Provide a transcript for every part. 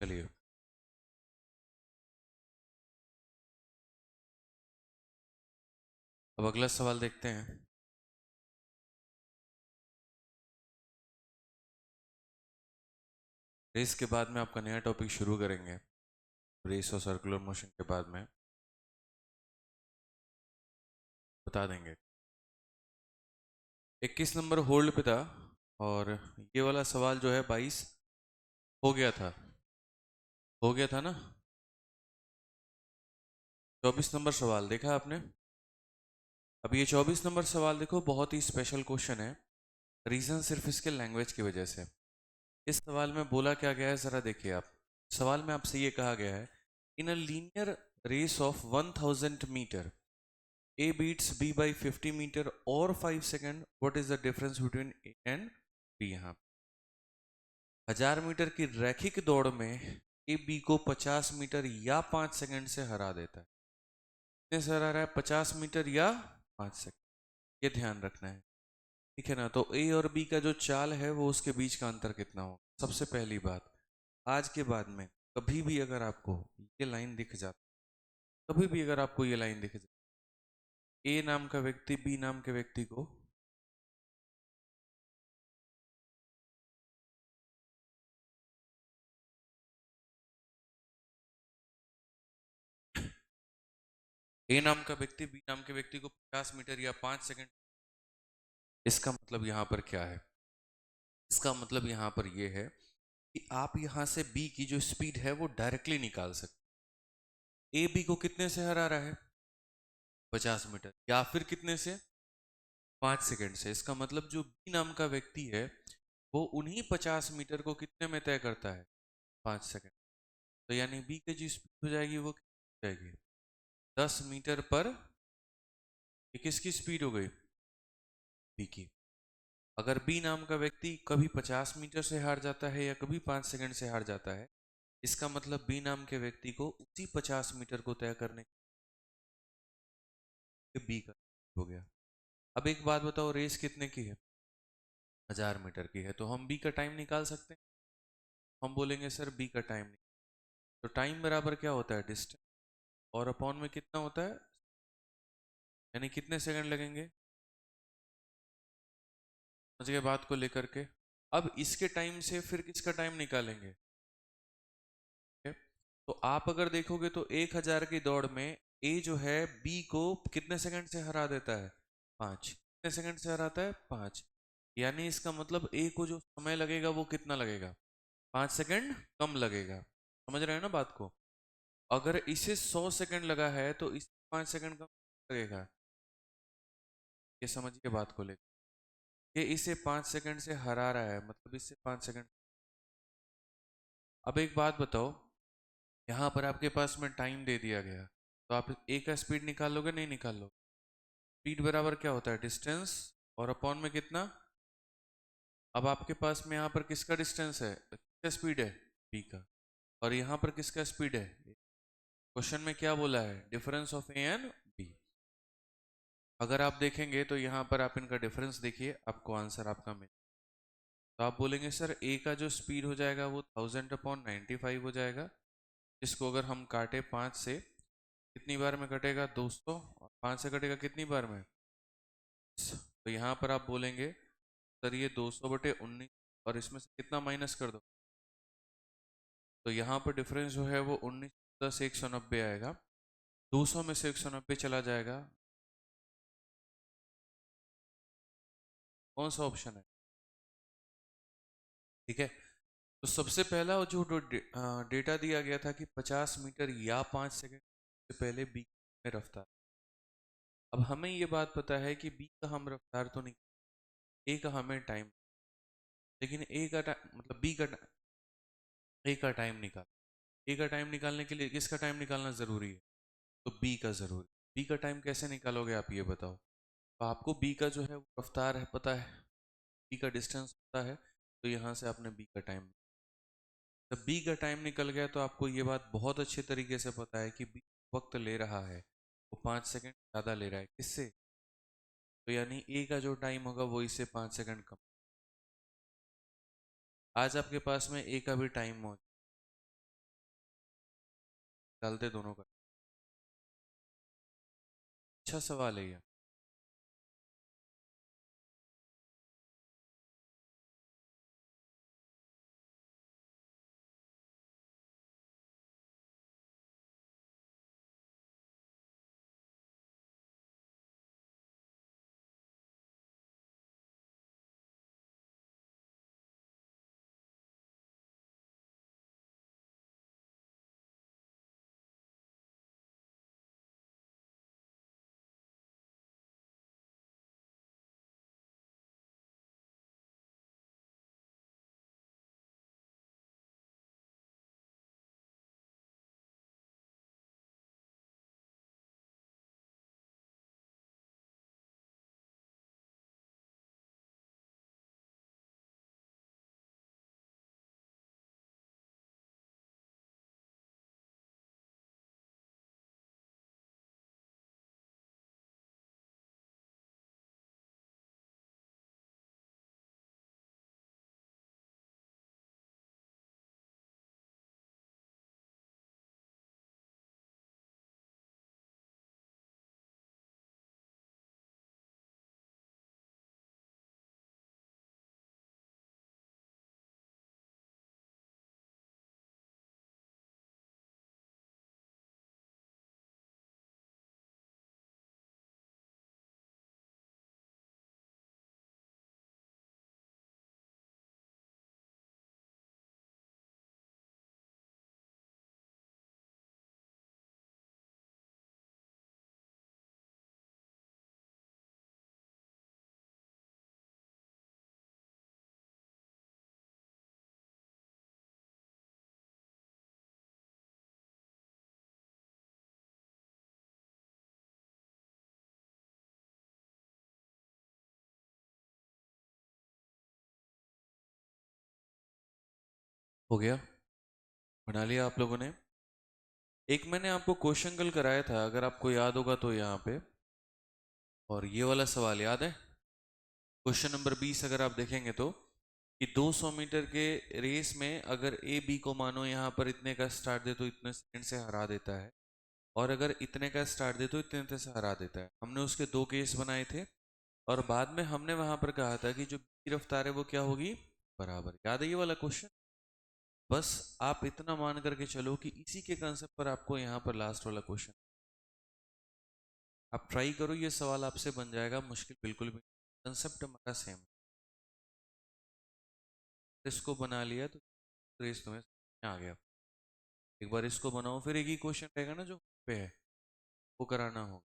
चलिए। अब अगला सवाल देखते हैं। रेस के बाद में आपका नया टॉपिक शुरू करेंगे। रेस और सर्कुलर मोशन के बाद में बता देंगे। 21 नंबर होल्ड पे था और ये वाला सवाल जो है 22 हो गया था ना। 24 नंबर सवाल देखा आपने। अब ये 24 नंबर सवाल देखो, बहुत ही स्पेशल क्वेश्चन है। रीजन सिर्फ इसके लैंग्वेज की वजह से। इस सवाल में बोला क्या गया है, जरा देखिए आप। सवाल में आपसे ये कहा गया है, in a linear race of 1000 meter A beats B by 50 meter or 5 second. What is the difference between A and B? यहाँ 1000 मीटर की रैखिक दौड़ में ए बी को 50 मीटर या 5 सेकंड से हरा देता है। कितने से हरा रहा है? 50 मीटर या 5 सेकंड। ये ध्यान रखना है, ठीक है ना। तो ए और बी का जो चाल है वो उसके बीच का अंतर कितना हो। सबसे पहली बात, आज के बाद में कभी भी अगर आपको ये लाइन दिख जाती, कभी भी अगर आपको ये लाइन दिख जाती, ए नाम का व्यक्ति बी नाम के व्यक्ति को ए नाम का व्यक्ति बी नाम के व्यक्ति को 50 मीटर या 5 सेकंड, इसका मतलब यहां पर क्या है? इसका मतलब यहां पर यह है कि आप यहां से बी की जो स्पीड है वो डायरेक्टली निकाल सकते। ए बी को कितने से हरा रहा है? 50 मीटर, या फिर कितने से? 5 सेकंड से। इसका मतलब जो बी नाम का व्यक्ति है वो उन्हीं 50 मीटर को कितने में तय करता है? 5 सेकंड। तो यानी बी की जो स्पीड हो जाएगी वो कितनी हो जाएगी? 10 मीटर पर। ये किसकी स्पीड हो गई? बी की। अगर बी नाम का व्यक्ति कभी 50 मीटर से हार जाता है या कभी 5 सेकंड से हार जाता है, इसका मतलब बी नाम के व्यक्ति को उसी 50 मीटर को तय करने के बी का हो गया। अब एक बात बताओ, रेस कितने की है? 1000 मीटर की है। तो हम बी का टाइम निकाल सकते हैं। हम बोलेंगे सर बी का टाइम नहीं। तो टाइम बराबर क्या होता है? डिस्टेंस और अपॉन में कितना होता है, यानी कितने सेकंड लगेंगे। समझ गए बात को लेकर के। अब इसके टाइम से फिर किसका टाइम निकालेंगे? ठीक है? तो आप अगर देखोगे तो 1000 की दौड़ में ए जो है बी को कितने सेकंड से हरा देता है? 5। कितने सेकंड से हराता है? 5। यानी इसका मतलब ए को जो समय लगेगा वो कितना लगेगा? 5 सेकंड कम लगेगा। समझ रहे हैं ना बात को। अगर इसे 100 सेकंड लगा है तो इसे 5 सेकंड कम लगेगा। ये समझिए बात को लेकर। ये इसे 5 सेकंड से हरा रहा है, मतलब इससे 5 सेकंड। अब एक बात बताओ, यहाँ पर आपके पास में टाइम दे दिया गया, तो आप ए का स्पीड निकाल लोगे नहीं निकाल लोगे? स्पीड बराबर क्या होता है? डिस्टेंस और अपॉन में कितना। अब आपके पास में यहाँ पर किसका डिस्टेंस है, किसका स्पीड है? बी का। और यहाँ पर किसका स्पीड है? क्वेश्चन में क्या बोला है? Difference of A and B. अगर आप देखेंगे तो यहाँ पर आप इनका डिफरेंस देखिए, आपको आंसर आपका मिल। तो आप बोलेंगे सर ए का जो स्पीड हो जाएगा वो 1000/95 हो जाएगा, जिसको अगर हम काटे 5 से, कितनी बार में कटेगा? 200। और 5 से कटेगा कितनी बार में? तो यहाँ पर आप बोलेंगे सर ये 200/19, और इसमें से कितना माइनस कर दो, तो यहाँ पर डिफरेंस जो है वो 19 10 190 आएगा। 200 में से 190 चला जाएगा। कौन सा ऑप्शन है? ठीक है। तो सबसे पहला जो डेटा दिया गया था कि 50 मीटर या 5 सेकंड से पहले बी में रफ्तार। अब हमें ये बात पता है कि बी का हम रफ्तार तो नहीं, ए का हमें टाइम, लेकिन ए का मतलब ए का टाइम निकाल। ए का टाइम निकालने के लिए किसका टाइम निकालना जरूरी है? तो बी का जरूरी। बी का टाइम कैसे निकालोगे आप ये बताओ। तो आपको बी का जो है वो रफ्तार है पता है, बी का डिस्टेंस पता है, तो यहाँ से आपने बी का टाइम। जब बी का टाइम निकल गया तो आपको ये बात बहुत अच्छे तरीके से पता है कि बी वक्त ले रहा है, वो 5 सेकंड ज़्यादा ले रहा है। किससे? तो यानी ए का जो टाइम होगा वो इससे 5 सेकंड कम। आज आपके पास में ए का भी टाइम मौजूद, डालते दोनों का। अच्छा सवाल है ये। हो गया? बना लिया आप लोगों ने? एक मैंने आपको क्वेश्चन कल कराया था, अगर आपको याद होगा तो यहाँ पे, और ये वाला सवाल याद है? क्वेश्चन नंबर 20 अगर आप देखेंगे तो, कि 200 मीटर के रेस में अगर ए बी को मानो यहाँ पर इतने का स्टार्ट दे तो इतने सेकंड से हरा देता है, और अगर इतने का स्टार्ट दे तो इतने से हरा देता है। हमने उसके दो केस बनाए थे, और बाद में हमने वहां पर कहा था कि जो बी रफ्तार है वो क्या होगी, बराबर। याद है ये वाला क्वेश्चन? बस आप इतना मान करके चलो कि इसी के कंसेप्ट पर आपको यहाँ पर लास्ट वाला क्वेश्चन, आप ट्राई करो, ये सवाल आपसे बन जाएगा, मुश्किल बिल्कुल भी। कंसेप्ट हमारा सेम। इसको बना लिया तो रेस तुम्हें समझ में आ गया। एक बार इसको बनाओ, फिर एक ही क्वेश्चन रहेगा ना जो पे है, वो कराना होगा।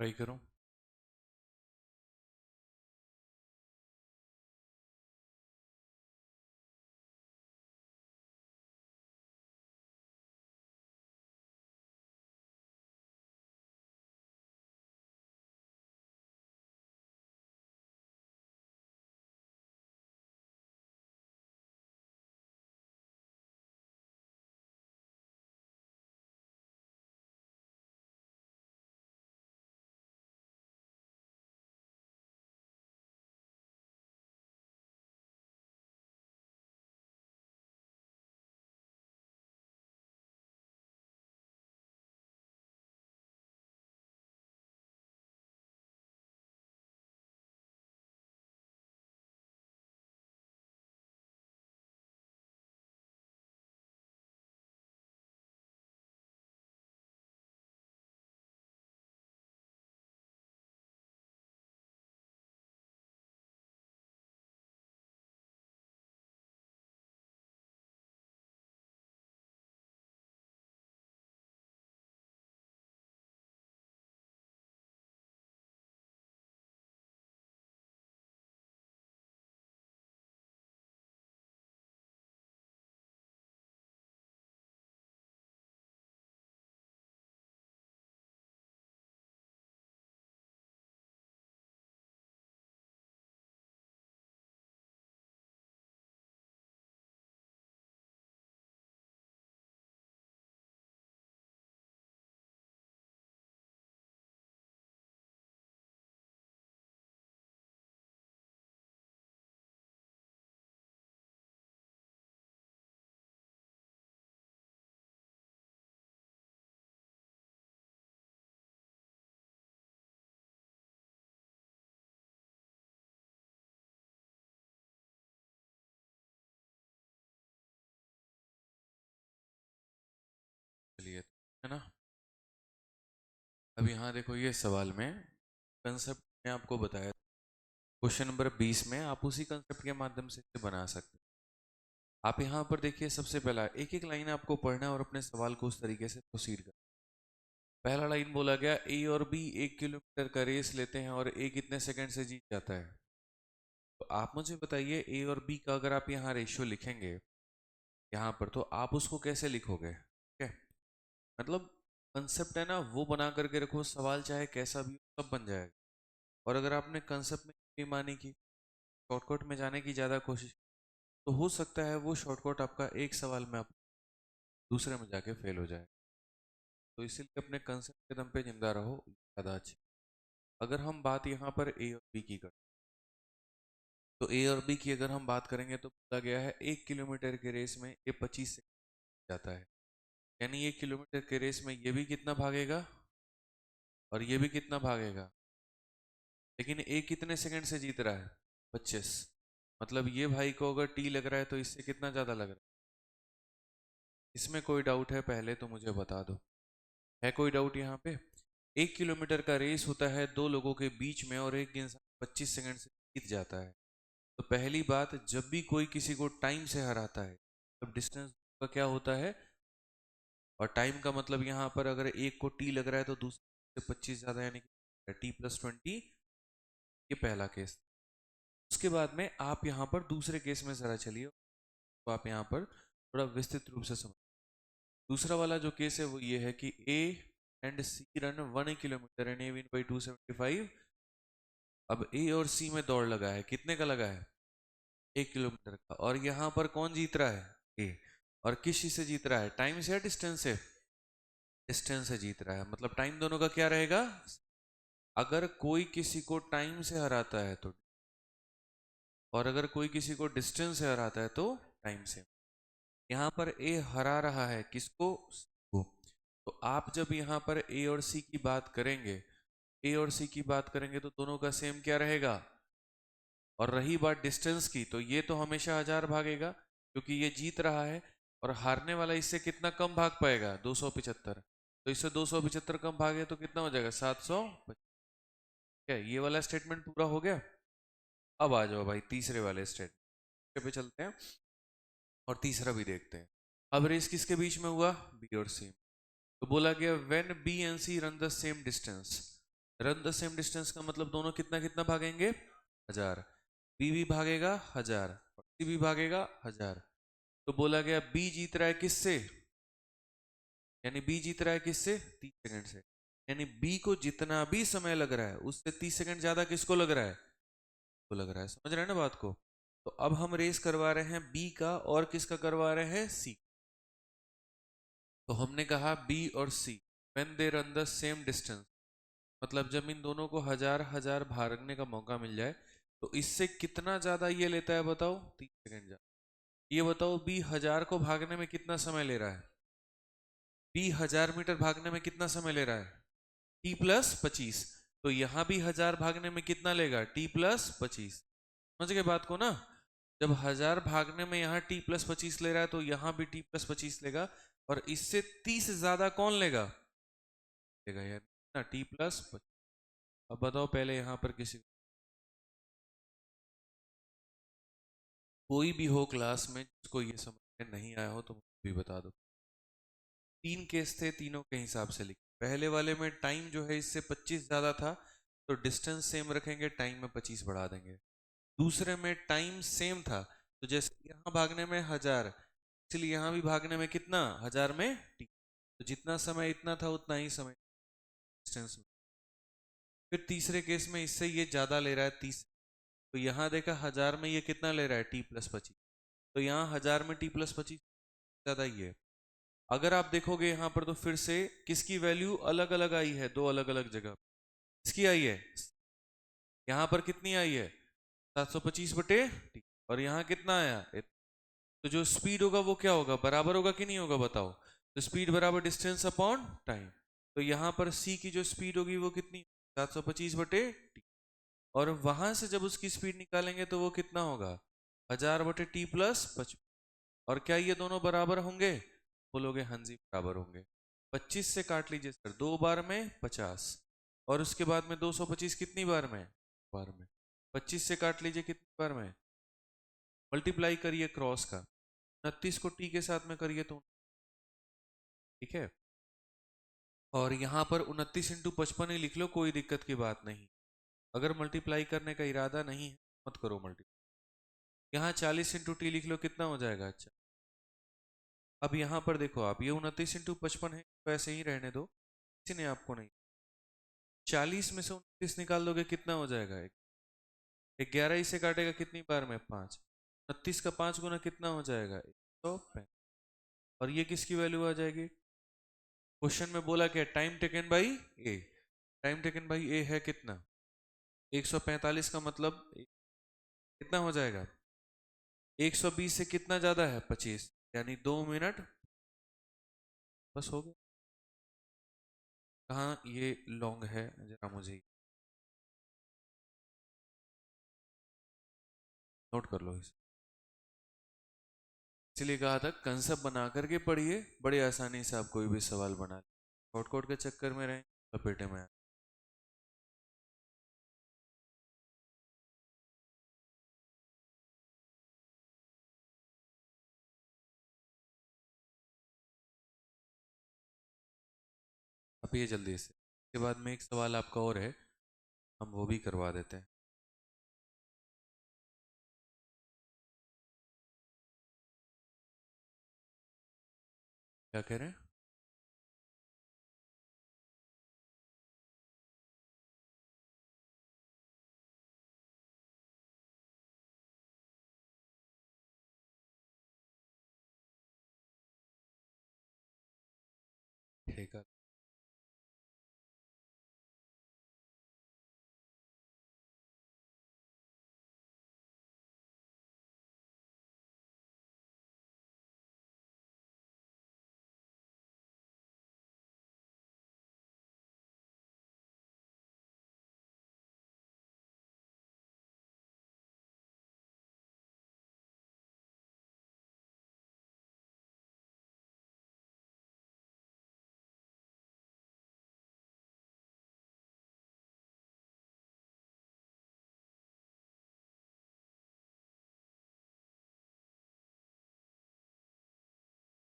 ट्राई करो। अब यहाँ देखो, ये सवाल में कंसेप्ट में आपको बताया, क्वेश्चन नंबर 20 में आप उसी कंसेप्ट के माध्यम से इसे बना सकते हैं। आप यहाँ पर देखिए, सबसे पहला एक एक लाइन आपको पढ़ना है और अपने सवाल को उस तरीके से प्रोसीड करना। पहला लाइन बोला गया, ए और बी 1 किलोमीटर का रेस लेते हैं और ए कितने सेकंड से जीत जाता है। तो आप मुझे बताइए, ए और बी का अगर आप यहाँ रेशियो लिखेंगे यहाँ पर, तो आप उसको कैसे लिखोगे? ठीक है, मतलब कंसेप्ट है ना, वो बना करके रखो, सवाल चाहे कैसा भी हो सब बन जाएगा। और अगर आपने कंसेप्ट में बेईमानी की, शॉर्टकट में जाने की ज़्यादा कोशिश, तो हो सकता है वो शॉर्टकट आपका एक सवाल में आप दूसरे में जाके फेल हो जाए। तो इसीलिए अपने कंसेप्ट के दम पे जिंदा रहो, ज़्यादा अच्छा। अगर हम बात यहाँ पर ए और बी की करें, तो ए और बी की अगर हम बात करेंगे तो बोला गया है 1 किलोमीटर के रेस में ये 25 से जाता है, यानी 1 किलोमीटर के रेस में ये भी कितना भागेगा और ये भी कितना भागेगा, लेकिन ए कितने सेकंड से जीत रहा है? 25। मतलब ये भाई को अगर टी लग रहा है तो इससे कितना ज़्यादा लग रहा है? इसमें कोई डाउट है पहले तो मुझे बता दो, है कोई डाउट यहाँ पे? 1 किलोमीटर का रेस होता है दो लोगों के बीच में और एक इंसान 25 सेकंड से जीत जाता है। तो पहली बात, जब भी कोई किसी को टाइम से हराता है तब डिस्टेंस का क्या होता है, और टाइम का मतलब यहाँ पर अगर एक को टी लग रहा है तो दूसरे से 25 ज़्यादा, यानी T+20। ये पहला केस। उसके बाद में आप यहाँ पर दूसरे केस में ज़रा चलिए, तो आप यहाँ पर थोड़ा विस्तृत रूप से समझ। दूसरा वाला जो केस है वो ये है कि A and C run 1 kilometre and A win by 275। अब ए और सी में दौड़ लगा है, कितने का लगा है? 1 किलोमीटर का। और यहाँ पर कौन जीत रहा है? ए। और किस चीज से जीत रहा है, टाइम से या डिस्टेंस से? डिस्टेंस से जीत रहा है, मतलब टाइम दोनों का क्या रहेगा? अगर कोई किसी को टाइम से हराता है तो, और अगर कोई किसी को डिस्टेंस से हराता है तो टाइम से। यहाँ पर ए हरा रहा है किसको? को। तो आप जब यहाँ पर ए और सी की बात करेंगे, ए और सी की बात करेंगे तो दोनों का सेम क्या रहेगा? और रही बात डिस्टेंस की, तो ये तो हमेशा 1000 भागेगा क्योंकि ये जीत रहा है, और हारने वाला इससे कितना कम भाग पाएगा? 275। तो इससे 275 कम भागे तो कितना हो जाएगा? 700। क्या ये वाला स्टेटमेंट पूरा हो गया? अब आ जाओ भाई तीसरे वाले स्टेटमेंट पे चलते हैं और तीसरा भी देखते हैं। अब रेस किसके बीच में हुआ? बी और सी। तो बोला गया when B and C run the same distance. Run the same distance का मतलब दोनों कितना कितना भागेंगे? 1000। बी भी भागेगा 1000 और सी भी भागेगा 1000। तो बोला गया बी जीत रहा है किससे? यानी बी जीत रहा है किससे? 30 सेकंड से। यानी बी को जितना भी समय लग रहा है उससे 30 सेकंड ज्यादा किसको लग रहा है? को लग रहा है। समझ रहे हैं ना बात को? तो अब हम रेस करवा रहे हैं बी का, और किसका करवा रहे हैं? सी। तो हमने कहा बी और see when they run the same distance, मतलब जब इन दोनों को 1000 भागने का मौका मिल जाए तो इससे कितना ज्यादा ये लेता है बताओ? 30 सेकंड ज्यादा। ये बताओ बी 1000 को भागने में कितना समय ले रहा है? बी 1000 मीटर भागने में कितना समय ले रहा है? T+25। तो यहां भी 1000 भागने में कितना लेगा? T+25। समझ गए बात को ना? जब 1000 भागने में यहाँ T+25 ले रहा है तो यहाँ भी T+25 लेगा, और इससे 30 ज्यादा कौन लेगा? लेगा यार ना, T+25। अब बताओ पहले यहाँ पर किसी कोई भी हो क्लास में जिसको ये समझ में नहीं आया हो तो मुझे भी बता दो। 3 केस थे, तीनों के हिसाब से लिखे। पहले वाले में टाइम जो है इससे 25 ज्यादा था तो डिस्टेंस सेम रखेंगे, टाइम में 25 बढ़ा देंगे। दूसरे में टाइम सेम था, तो जैसे यहाँ भागने में 1000, इसलिए यहाँ भी भागने में कितना? 1000 में टी। तो जितना समय इतना था उतना ही समय डिस्टेंस में। फिर तीसरे केस में इससे ये ज्यादा ले रहा है 30, तो यहाँ देखा 1000 में ये कितना ले रहा है? T+25। तो यहाँ 1000 में T+25 ज्यादा ही है। अगर आप देखोगे यहाँ पर तो फिर से किसकी वैल्यू अलग अलग आई है, दो अलग अलग जगह। किसकी आई है? यहाँ पर कितनी आई है? 725/T। और यहाँ कितना आया? तो जो स्पीड होगा वो क्या होगा? बराबर होगा कि नहीं होगा बताओ? तो स्पीड बराबर डिस्टेंस अपॉन टाइम। तो यहाँ पर सी की जो स्पीड होगी वो कितनी? 725/T। और वहां से जब उसकी स्पीड निकालेंगे तो वो कितना होगा? 1000/T+25। और क्या ये दोनों बराबर होंगे? बोलोगे हाँ जी बराबर होंगे। 25 से काट लीजिए सर, 2 बार में 50, और उसके बाद में 225 कितनी बार में, बार में। 25 से काट लीजिए कितनी बार में, मल्टीप्लाई करिए क्रॉस का, 29 को टी के साथ में करिए तो, ठीक है। और यहाँ पर 29 इंटू 55 ही लिख लो, कोई दिक्कत की बात नहीं। अगर मल्टीप्लाई करने का इरादा नहीं है मत करो मल्टीप्लाई। यहाँ 40 इंटू टी लिख लो, कितना हो जाएगा, अच्छा। अब यहाँ पर देखो आप, ये 29 इंटू 55 है, तो ऐसे ही रहने दो, किसी ने आपको नहीं। 40 में से 29 निकाल दोगे कितना हो जाएगा, 11 इसे काटेगा कितनी बार में, 5। 29 का 5 गुना कितना हो जाएगा, 135। और ये किसकी वैल्यू आ जाएगी, क्वेश्चन में बोला क्या, time taken by A. Time taken by A है कितना, 145 का मतलब कितना हो जाएगा, 120 से कितना ज्यादा है, 25, यानी 2 मिनट, बस हो गया। कहाँ ये लॉन्ग है, जरा मुझे नोट कर लो इसे। इसलिए कहा था कंसेप्ट बना करके पढ़िए, बड़ी आसानी से आप कोई भी सवाल बना ले, शॉर्टकट के चक्कर में रहें लपेटे में। अब ये जल्दी से, इसके बाद में एक सवाल आपका और है, हम वो भी करवा देते हैं। क्या कह रहे हैं, ठीक है।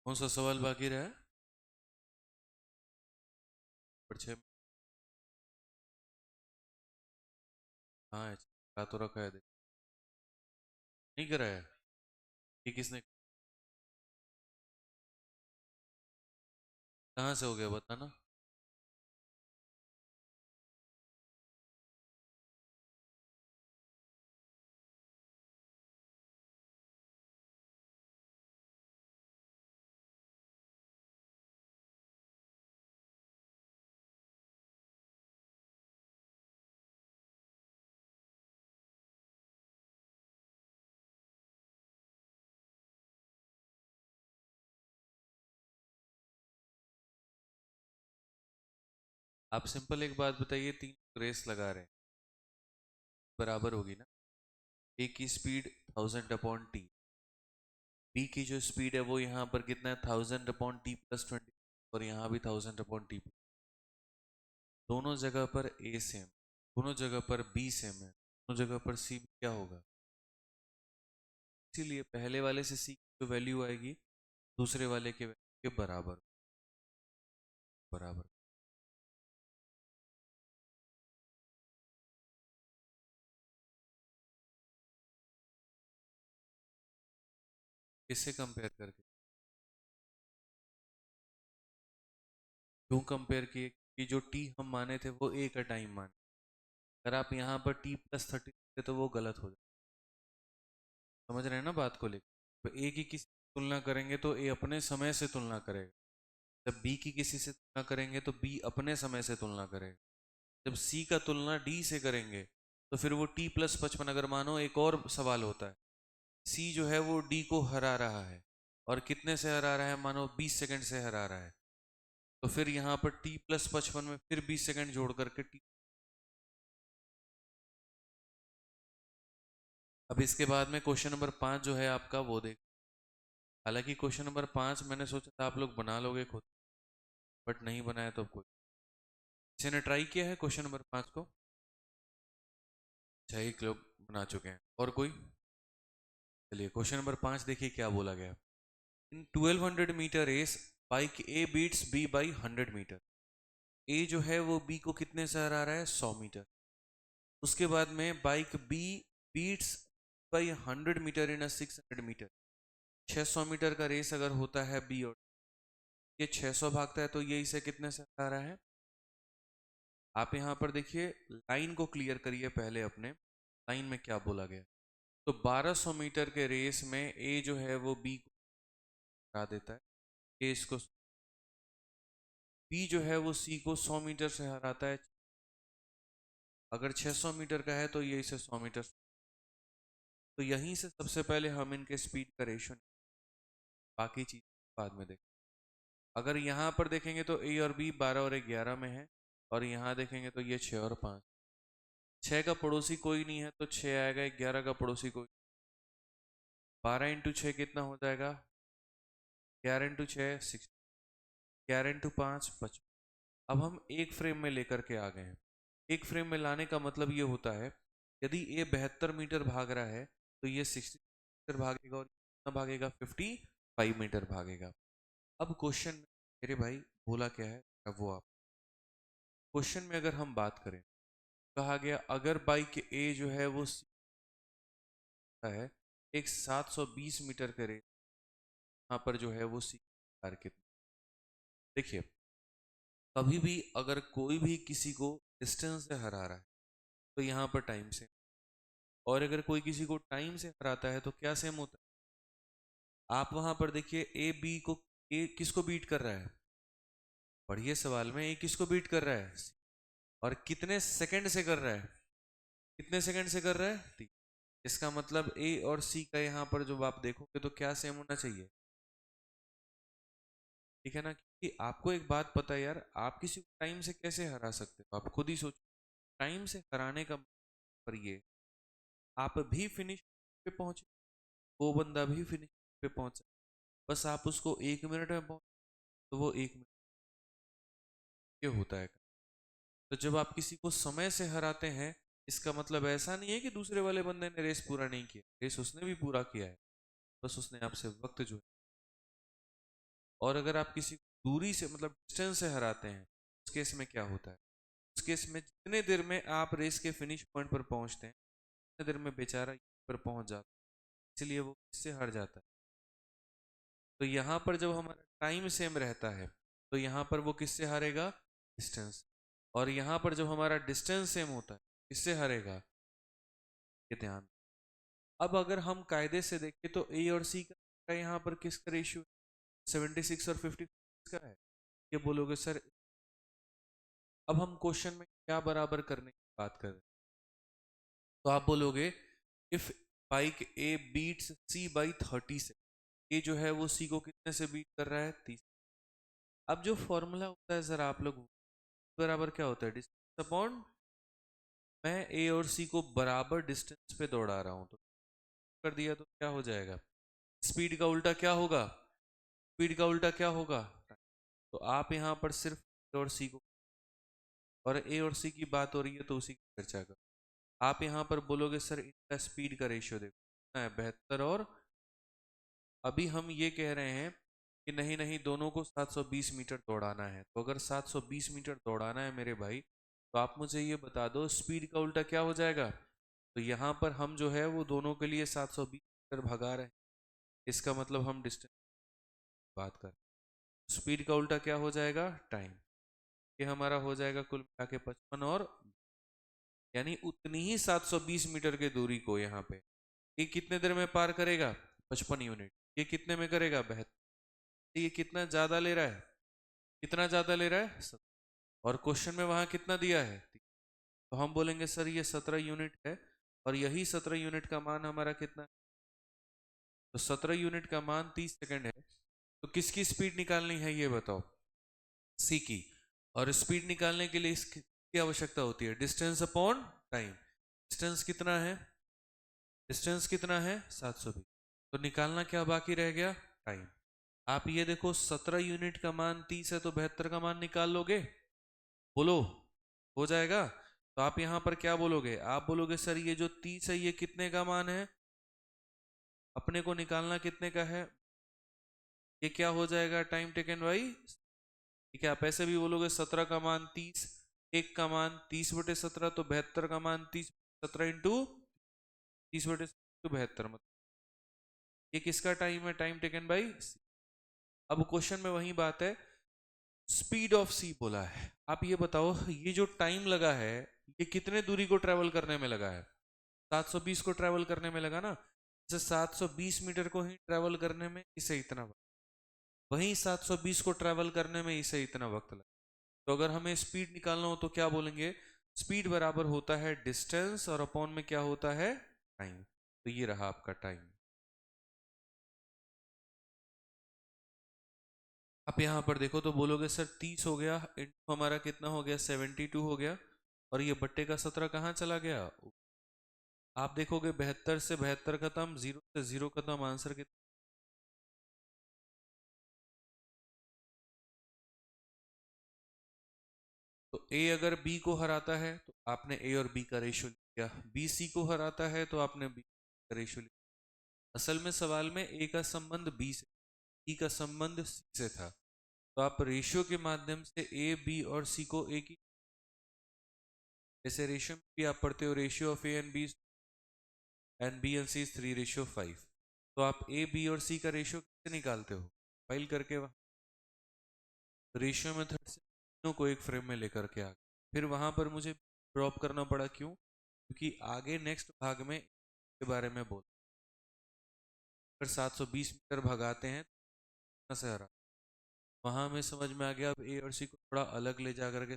कौन सा सवाल बाकी रहा है, पर 6। हाँ करा तो रखा है, देख नहीं कराया, ये किसने, कहाँ से हो गया बताना। आप सिंपल एक बात बताइए, 3 रेस लगा रहे हैं, बराबर होगी ना, ए की स्पीड 1000/t, बी की जो स्पीड है वो यहाँ पर कितना है, 1000/t + 20, और यहाँ भी 1000/t। दोनों जगह पर ए सेम, दोनों जगह पर बी सेम है, दोनों जगह पर सी क्या होगा, इसीलिए पहले वाले से सी की जो वैल्यू आएगी दूसरे वाले के वैल्यू के बराबर, बराबर। किससे कंपेयर करके, क्यों कंपेयर किए, कि जो टी हम माने थे वो ए का टाइम माने, अगर आप यहाँ पर t + 30 तो वो गलत हो जाए, समझ रहे हैं ना बात को लेकर। तो ए की किसी से तुलना करेंगे तो ए अपने समय से तुलना करेगा, जब बी की किसी से तुलना करेंगे तो बी अपने समय से तुलना करेगा, जब सी का तुलना डी से करेंगे तो फिर वो t + 55। अगर मानो एक और सवाल होता है, सी जो है वो डी को हरा रहा है, और कितने से हरा रहा है, मानो 20 सेकंड से हरा रहा है, तो फिर यहाँ पर t + 55 में फिर 20 सेकंड जोड़ करके टी। अब इसके बाद में क्वेश्चन नंबर 5 जो है आपका वो देख, हालांकि क्वेश्चन नंबर 5 मैंने सोचा था आप लोग बना लोगे खुद, बट नहीं बनाया तो कोई, किसी ने ट्राई किया है क्वेश्चन नंबर 5 को? अच्छा, एक लोग बना चुके हैं, और कोई? चलिए क्वेश्चन नंबर 5 देखिए क्या बोला गया। इन 1200 मीटर रेस बाइक A beats B by 100 meter. A जो है वो बी को कितने से हरा रहा है? 100 मीटर। उसके बाद में bike B beats by 100 metre in 600 metre. 600 metre का रेस अगर होता है बी और ये 600 भागता है तो ये इसे कितने से हरा रहा है? आप यहाँ पर देखिए, लाइन को क्लियर करिए पहले अपने, लाइन में क्या बोला गया। तो 1200 मीटर के रेस में ए जो है वो बी को हरा देता है, ए इसको, बी जो है वो सी को 100 मीटर से हराता है। अगर 600 मीटर का है तो ये इसे 100 मीटर। तो यहीं से सबसे पहले हम इनके स्पीड का रेशियो, बाकी चीज बाद में देखें। अगर यहाँ पर देखेंगे तो ए और बी 12 और 11 में है, और यहाँ देखेंगे तो ये 6 और 5। 6 का पड़ोसी कोई नहीं है तो 6 आएगा, 11 का पड़ोसी कोई, 12 इंटू 6 कितना हो जाएगा? 11 इंटू 6 60, 11 इंटू 5 55। अब हम एक फ्रेम में लेकर के आ गए हैं। एक फ्रेम में लाने का मतलब ये होता है, यदि ये 72 मीटर भाग रहा है तो ये 60 मीटर भागेगा, और कितना भागेगा? 55 मीटर भागेगा। अब क्वेश्चन में मेरे भाई बोला क्या है, अब वो आप क्वेश्चन में अगर हम बात करें, कहा गया अगर बाइक ए जो है वो है एक 720 मीटर के रेस, यहाँ पर जो है वो सी कार कितना। देखिए, कभी भी अगर कोई भी किसी को डिस्टेंस से हरा रहा है तो यहाँ पर टाइम से, और अगर कोई किसी को टाइम से हराता है तो क्या सेम होता है? आप वहां पर देखिए, ए बी को, ए किसको बीट कर रहा है? पढ़िए सवाल में, ए किसको बीट कर रहा है? और कितने सेकंड से कर रहा है? कितने सेकंड से कर रहा है? 3। इसका मतलब ए और सी का यहाँ पर जब आप देखोगे तो क्या सेम होना चाहिए, ठीक है ना? क्योंकि आपको एक बात पता है यार, आप किसी को टाइम से कैसे हरा सकते हो? आप खुद ही सोचो। टाइम से हराने का पर ये, आप भी फिनिश पे पहुंचे, वो बंदा भी फिनिश पे पहुंचा, बस आप उसको 1 मिनट में पहुंच, तो वो 1 मिनट, ये होता है। तो जब आप किसी को समय से हराते हैं, इसका मतलब ऐसा नहीं है कि दूसरे वाले बंदे ने रेस पूरा नहीं किया, रेस उसने भी पूरा किया है, बस उसने आपसे वक्त जो है। और अगर आप किसी को दूरी से मतलब डिस्टेंस से हराते हैं, उस केस में क्या होता है? उस केस में जितने देर में आप रेस के फिनिश पॉइंट पर पहुंचते हैं, उतने देर में बेचारा पर पहुंच जाता है, इसलिए वो इससे हर जाता है। तो यहाँ पर जब हमारा टाइम सेम रहता है तो यहाँ पर वो किससे हारेगा? डिस्टेंस। और यहाँ पर जब हमारा डिस्टेंस सेम होता है, किससे हारेगा? ये ध्यान। अब अगर हम कायदे से देखें तो ए और सी का यहाँ पर किसका रेशियो? 76 और 50 का है। ये बोलोगे सर, अब हम क्वेश्चन में क्या बराबर करने की बात कर रहे हैं, तो आप बोलोगे if bike A beats C by 30 से, ए जो है वो सी को कितने से बीट कर रहा है? 30। अब जो फॉर्मूला होता है सर, आप लोग बराबर क्या होता है? डिस्टेंस अपॉन, मैं ए और सी को बराबर डिस्टेंस पे दौड़ा रहा हूं, तो कर दिया तो क्या हो जाएगा? स्पीड का उल्टा क्या होगा? स्पीड का उल्टा क्या होगा? तो आप यहाँ पर सिर्फ ए और सी को, और ए और सी की बात हो रही है तो उसी की चर्चा करो। आप यहाँ पर बोलोगे सर इनका स्पीड का रेशियो देखो कितना है, 72, और अभी हम ये कह रहे हैं कि नहीं नहीं दोनों को 720 मीटर दौड़ाना है। तो अगर 720 मीटर दौड़ाना है मेरे भाई, तो आप मुझे ये बता दो स्पीड का उल्टा क्या हो जाएगा? तो यहाँ पर हम जो है वो दोनों के लिए 720 मीटर भगा रहे हैं, इसका मतलब हम डिस्टेंस बात कर, स्पीड का उल्टा क्या हो जाएगा? टाइम। ये हमारा हो जाएगा कुल मिला के 55, और यानी उतनी ही 720 मीटर के दूरी को यहाँ पे ये कितने देर में पार करेगा? 55 यूनिट। ये कितने में करेगा? 72। ये कितना ज्यादा ले रहा है? कितना ज्यादा ले रहा है? 17। और क्वेश्चन में वहां कितना दिया है? 3। तो हम बोलेंगे सर ये 17 यूनिट है, और यही 17 यूनिट का मान हमारा कितना? तो 17 यूनिट का मान 30 सेकंड है। तो किसकी स्पीड निकालनी है ये बताओ? सी की। और स्पीड निकालने के लिए इसकी आवश्यकता होती है डिस्टेंस अपॉन टाइम। डिस्टेंस कितना है? डिस्टेंस कितना है? 720। तो निकालना क्या बाकी रह गया? टाइम। आप ये देखो 17 यूनिट का मान 30 है तो 72 का मान निकाल लोगे, बोलो हो जाएगा। तो आप यहां पर क्या बोलोगे, आप बोलोगे सर ये जो 30 है ये कितने का मान है, अपने को निकालना कितने का है, ये क्या हो जाएगा टाइम टेकन बाई। ठीक है, आप ऐसे भी बोलोगे 17 का मान 30, एक का मान 30/17 तो 72 का मान 30, 17 इंटू 30/72 मतलब ये किसका टाइम है, टाइम टेकन बाई। अब क्वेश्चन में वही बात है, स्पीड ऑफ सी बोला है। आप ये बताओ ये जो टाइम लगा है ये कितने दूरी को ट्रेवल करने में लगा है, 720 को ट्रेवल करने में लगा ना। जैसे 720 मीटर को ही ट्रेवल करने में इसे इतना वक्त, वहीं 720 को ट्रेवल करने में इसे इतना वक्त लगा। तो अगर हमें स्पीड निकालना हो तो क्या बोलेंगे, स्पीड बराबर होता है डिस्टेंस और अपॉन में क्या होता है, टाइम। तो ये रहा आपका टाइम। आप यहां पर देखो तो बोलोगे सर 30 हो गया इंटू हमारा कितना हो गया 72 हो गया, और ये बट्टे का 17 कहाँ चला गया। आप देखोगे 72 से 72 खत्म, 0 से 0 खत्म, आंसर कितना। तो ए अगर बी को हराता है तो आपने ए और बी का रेशियो लिया, बी सी को हराता है तो आपने बी का रेशियो लिया। असल में सवाल में ए का संबंध बी से, बी का संबंध सी से था, तो आप रेशियो के माध्यम से ए बी और सी को ए की, जैसे रेशियो में भी आप पढ़ते हो ratio of A and B and C is 3:5, तो आप ए बी और सी का रेशियो कैसे निकालते हो, फाइल करके रेशियो मेथड से तीनों को एक फ्रेम में लेकर के आ गए। फिर वहां पर मुझे ड्रॉप करना पड़ा, क्यों, क्योंकि आगे नेक्स्ट भाग में के बारे में बोल, अगर 720 मीटर भगाते हैं तो से हरा, वहां हमें समझ में आ गया अब ए और सी को थोड़ा अलग ले जा करके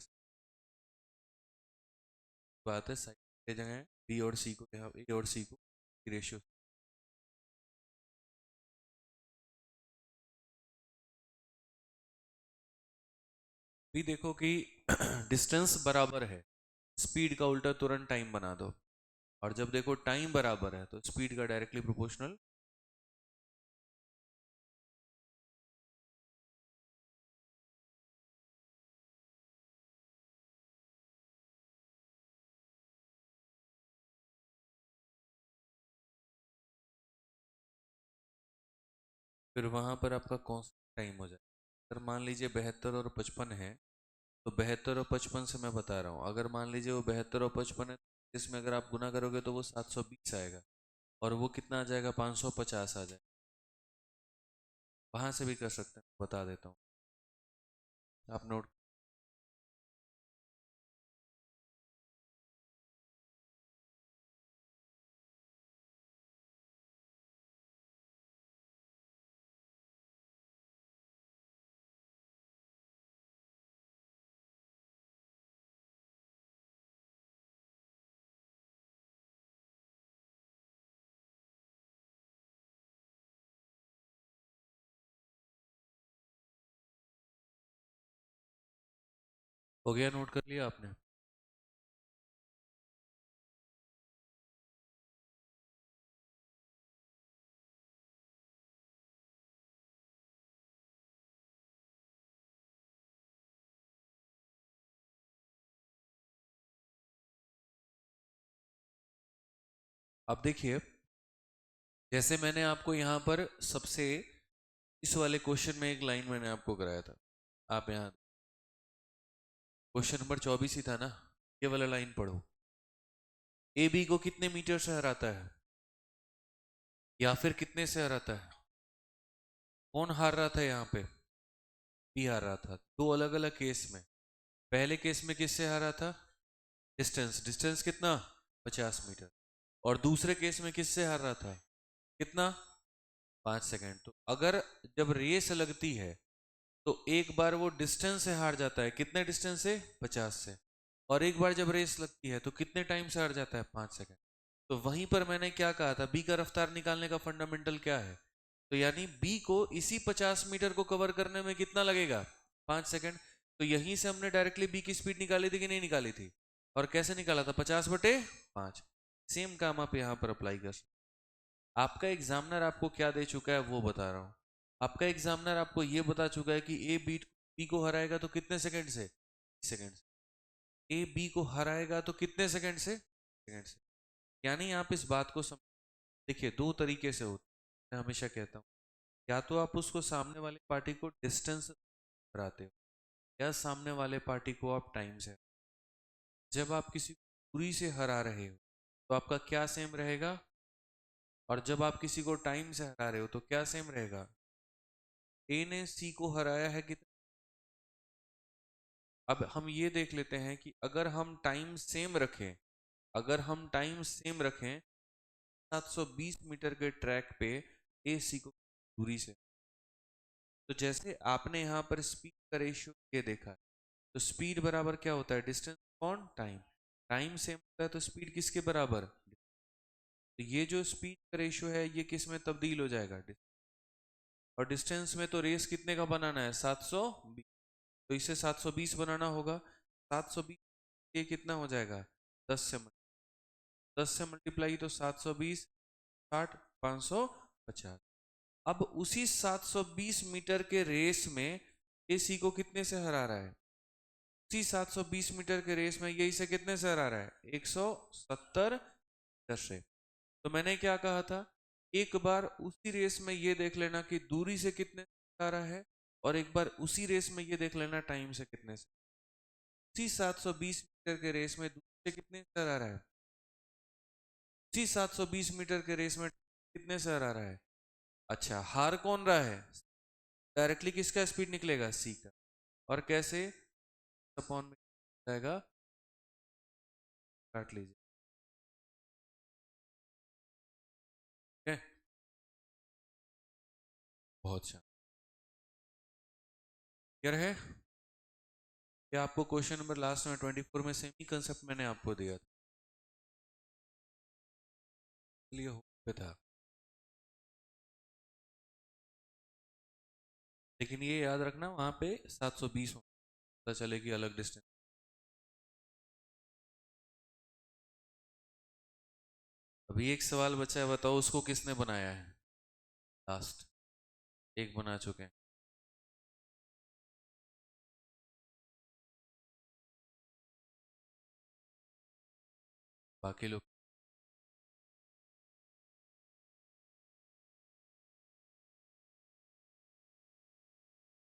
बात है, साइड ले जगह बी और सी को, यहाँ ए और सी को रेशियो। भी देखो कि डिस्टेंस बराबर है, स्पीड का उल्टा तुरंत टाइम बना दो, और जब देखो टाइम बराबर है तो स्पीड का डायरेक्टली प्रोपोर्शनल। फिर वहां पर आपका कौन सा टाइम हो जाए, अगर मान लीजिए 72 और 55 है, तो 72 और 55 से मैं बता रहा हूँ, अगर मान लीजिए वो 72 और 55 है, इसमें अगर आप गुना करोगे तो वो 720 आएगा, और वो कितना आ जाएगा 550 आ जाएगा। वहां से भी कर सकते हैं, बता देता हूँ, आप नोट। हो गया, नोट कर लिया आपने। अब देखिए, जैसे मैंने आपको यहाँ पर सबसे इस वाले क्वेश्चन में एक लाइन मैंने आपको कराया था, आप यहाँ क्वेश्चन नंबर 24 ही था ना, ये वाला लाइन पढ़ो, ए बी को कितने मीटर से हराता है, या फिर कितने से हराता है, कौन हार रहा था यहाँ पे, बी हार रहा था, दो अलग अलग केस में। पहले केस में किससे हारा था, डिस्टेंस, डिस्टेंस कितना 50 मीटर, और दूसरे केस में किससे हार रहा था, कितना 5 सेकेंड। तो अगर जब रेस लगती है तो एक बार वो डिस्टेंस से हार जाता है, कितने डिस्टेंस से 50 से, और एक बार जब रेस लगती है तो कितने टाइम से हार जाता है 5 सेकेंड। तो वहीं पर मैंने क्या कहा था, बी का रफ्तार निकालने का फंडामेंटल क्या है, तो यानी बी को इसी 50 मीटर को कवर करने में कितना लगेगा 5 सेकेंड। तो यहीं से हमने डायरेक्टली बी की स्पीड निकाली थी कि नहीं निकाली थी, और कैसे निकाला था 50/5। सेम काम आप यहाँ पर अप्लाई कर सकते। आपका एग्जामिनर आपको क्या दे चुका है वो बता रहा हूँ, आपका एग्जामिनर आपको ये बता चुका है कि ए बी को हराएगा तो कितने सेकंड से, सेकंड से। ए बी को हराएगा तो कितने सेकंड से, सेकंड से। यानी आप इस बात को समझ, देखिए दो तरीके से होता है, मैं हमेशा कहता हूँ, या तो आप उसको सामने वाले पार्टी को डिस्टेंस हराते हो, या सामने वाले पार्टी को आप टाइम से। जब आप किसी को दूरी से हरा रहे हो तो आपका क्या सेम रहेगा, और जब आप किसी को टाइम से हरा रहे हो तो क्या सेम रहेगा। ए ने सी को हराया है कितना। अब हम ये देख लेते हैं कि अगर हम टाइम सेम रखें, अगर हम टाइम सेम रखें 720 मीटर के ट्रैक पे ए सी को दूरी से, तो जैसे आपने यहाँ पर स्पीड का रेशियो ये देखा है, तो स्पीड बराबर क्या होता है, distance upon time. Time same होता है तो स्पीड किसके बराबर, तो ये जो स्पीड का रेशियो है ये किस में तब्दील हो जाएगा, और डिस्टेंस में तो रेस कितने का बनाना है, 720, तो इसे 720 बनाना होगा। 720 ये कितना हो जाएगा, 10 से 10 से मल्टीप्लाई, तो 720 60 550। अब उसी 720 मीटर के रेस में एसी को कितने से हरा रहा है, उसी 720 मीटर के रेस में ये इसे कितने से हरा रहा है, 170 मीटर से। तो मैंने क्या कहा था, एक बार उसी रेस में ये देख लेना कि दूरी से कितने से हरा है, और एक बार उसी रेस में ये देख लेना टाइम से कितने से। उसी 720 मीटर के रेस में दूरी से कितने से हरा रहा है, उसी 720 मीटर के रेस में कितने से हरा रहा है। अच्छा, हार कौन रहा है, डायरेक्टली किसका स्पीड निकलेगा, सी का। और कैसे, अपॉन में जाएगा, काट लीजिए, ठीक है। बहुत अच्छा, क्लियर है। क्या आपको क्वेश्चन नंबर लास्ट में 24 में सेम ही कंसेप्ट मैंने आपको दिया था, इसलिए हो पे था, लेकिन ये याद रखना वहां पे 720 पता चलेगी अलग डिस्टेंस। अभी एक सवाल बचा है, बताओ उसको किसने बनाया है, लास्ट एक बना चुके हैं। बाकी लोग,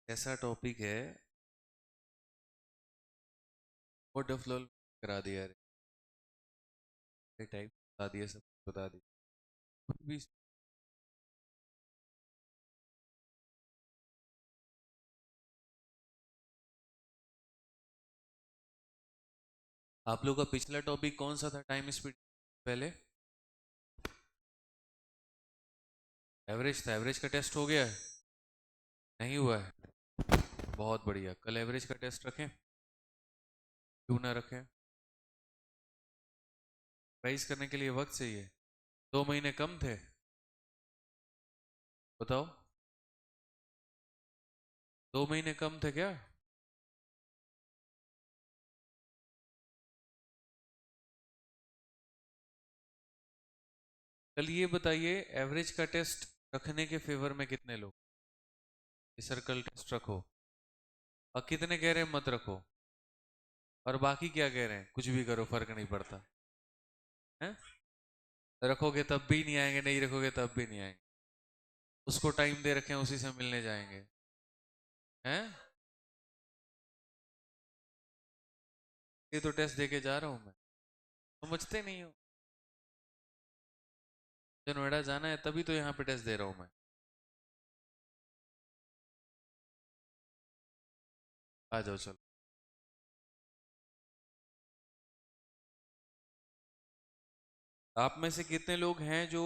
ऐसा टॉपिक है, वो डेवलप करा दिया टाइप बता दिया, सब बता दिया भी। आप लोग का पिछला टॉपिक कौन सा था, टाइम स्पीड पहले, एवरेज था। एवरेज का टेस्ट हो गया है, नहीं हुआ है, बहुत बढ़िया। कल एवरेज का टेस्ट रखें, क्यों ना रखें, प्राइस करने के लिए वक्त चाहिए, 2 महीने कम थे, बताओ, 2 महीने कम थे क्या। कल ये बताइए, एवरेज का टेस्ट रखने के फेवर में कितने लोग, सर्कल टेस्ट रखो, और कितने कह रहे हैं मत रखो, और बाकी क्या कह रहे हैं, कुछ भी करो फर्क नहीं पड़ता है। रखोगे तब भी नहीं आएंगे, नहीं रखोगे तब भी नहीं आएंगे, उसको टाइम दे रखे हैं, उसी से मिलने जाएंगे, हैं। ये तो टेस्ट दे के जा रहा हूं मैं, समझते नहीं हो। जो नोएडा जाना है तभी तो यहाँ पे टेस्ट दे रहा हूं मैं। आ जाओ चलो। आप में से कितने लोग हैं जो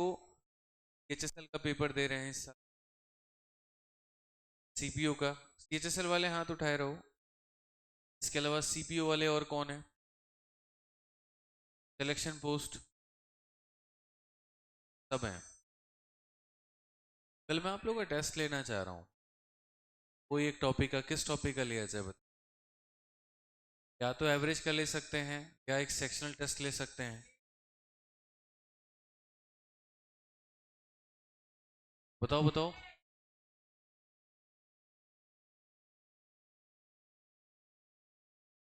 एचएसएल का पेपर दे रहे हैं इस साल, सीपीओ का। एचएसएल वाले हाथ उठाए रहो, इसके अलावा सीपीओ वाले और कौन है, सिलेक्शन पोस्ट सब हैं। कल मैं आप लोगों का टेस्ट लेना चाह रहा हूँ, कोई एक टॉपिक का, किस टॉपिक का लिया जाए बताओ। या तो एवरेज का ले सकते हैं, या एक सेक्शनल टेस्ट ले सकते हैं, बताओ बताओ।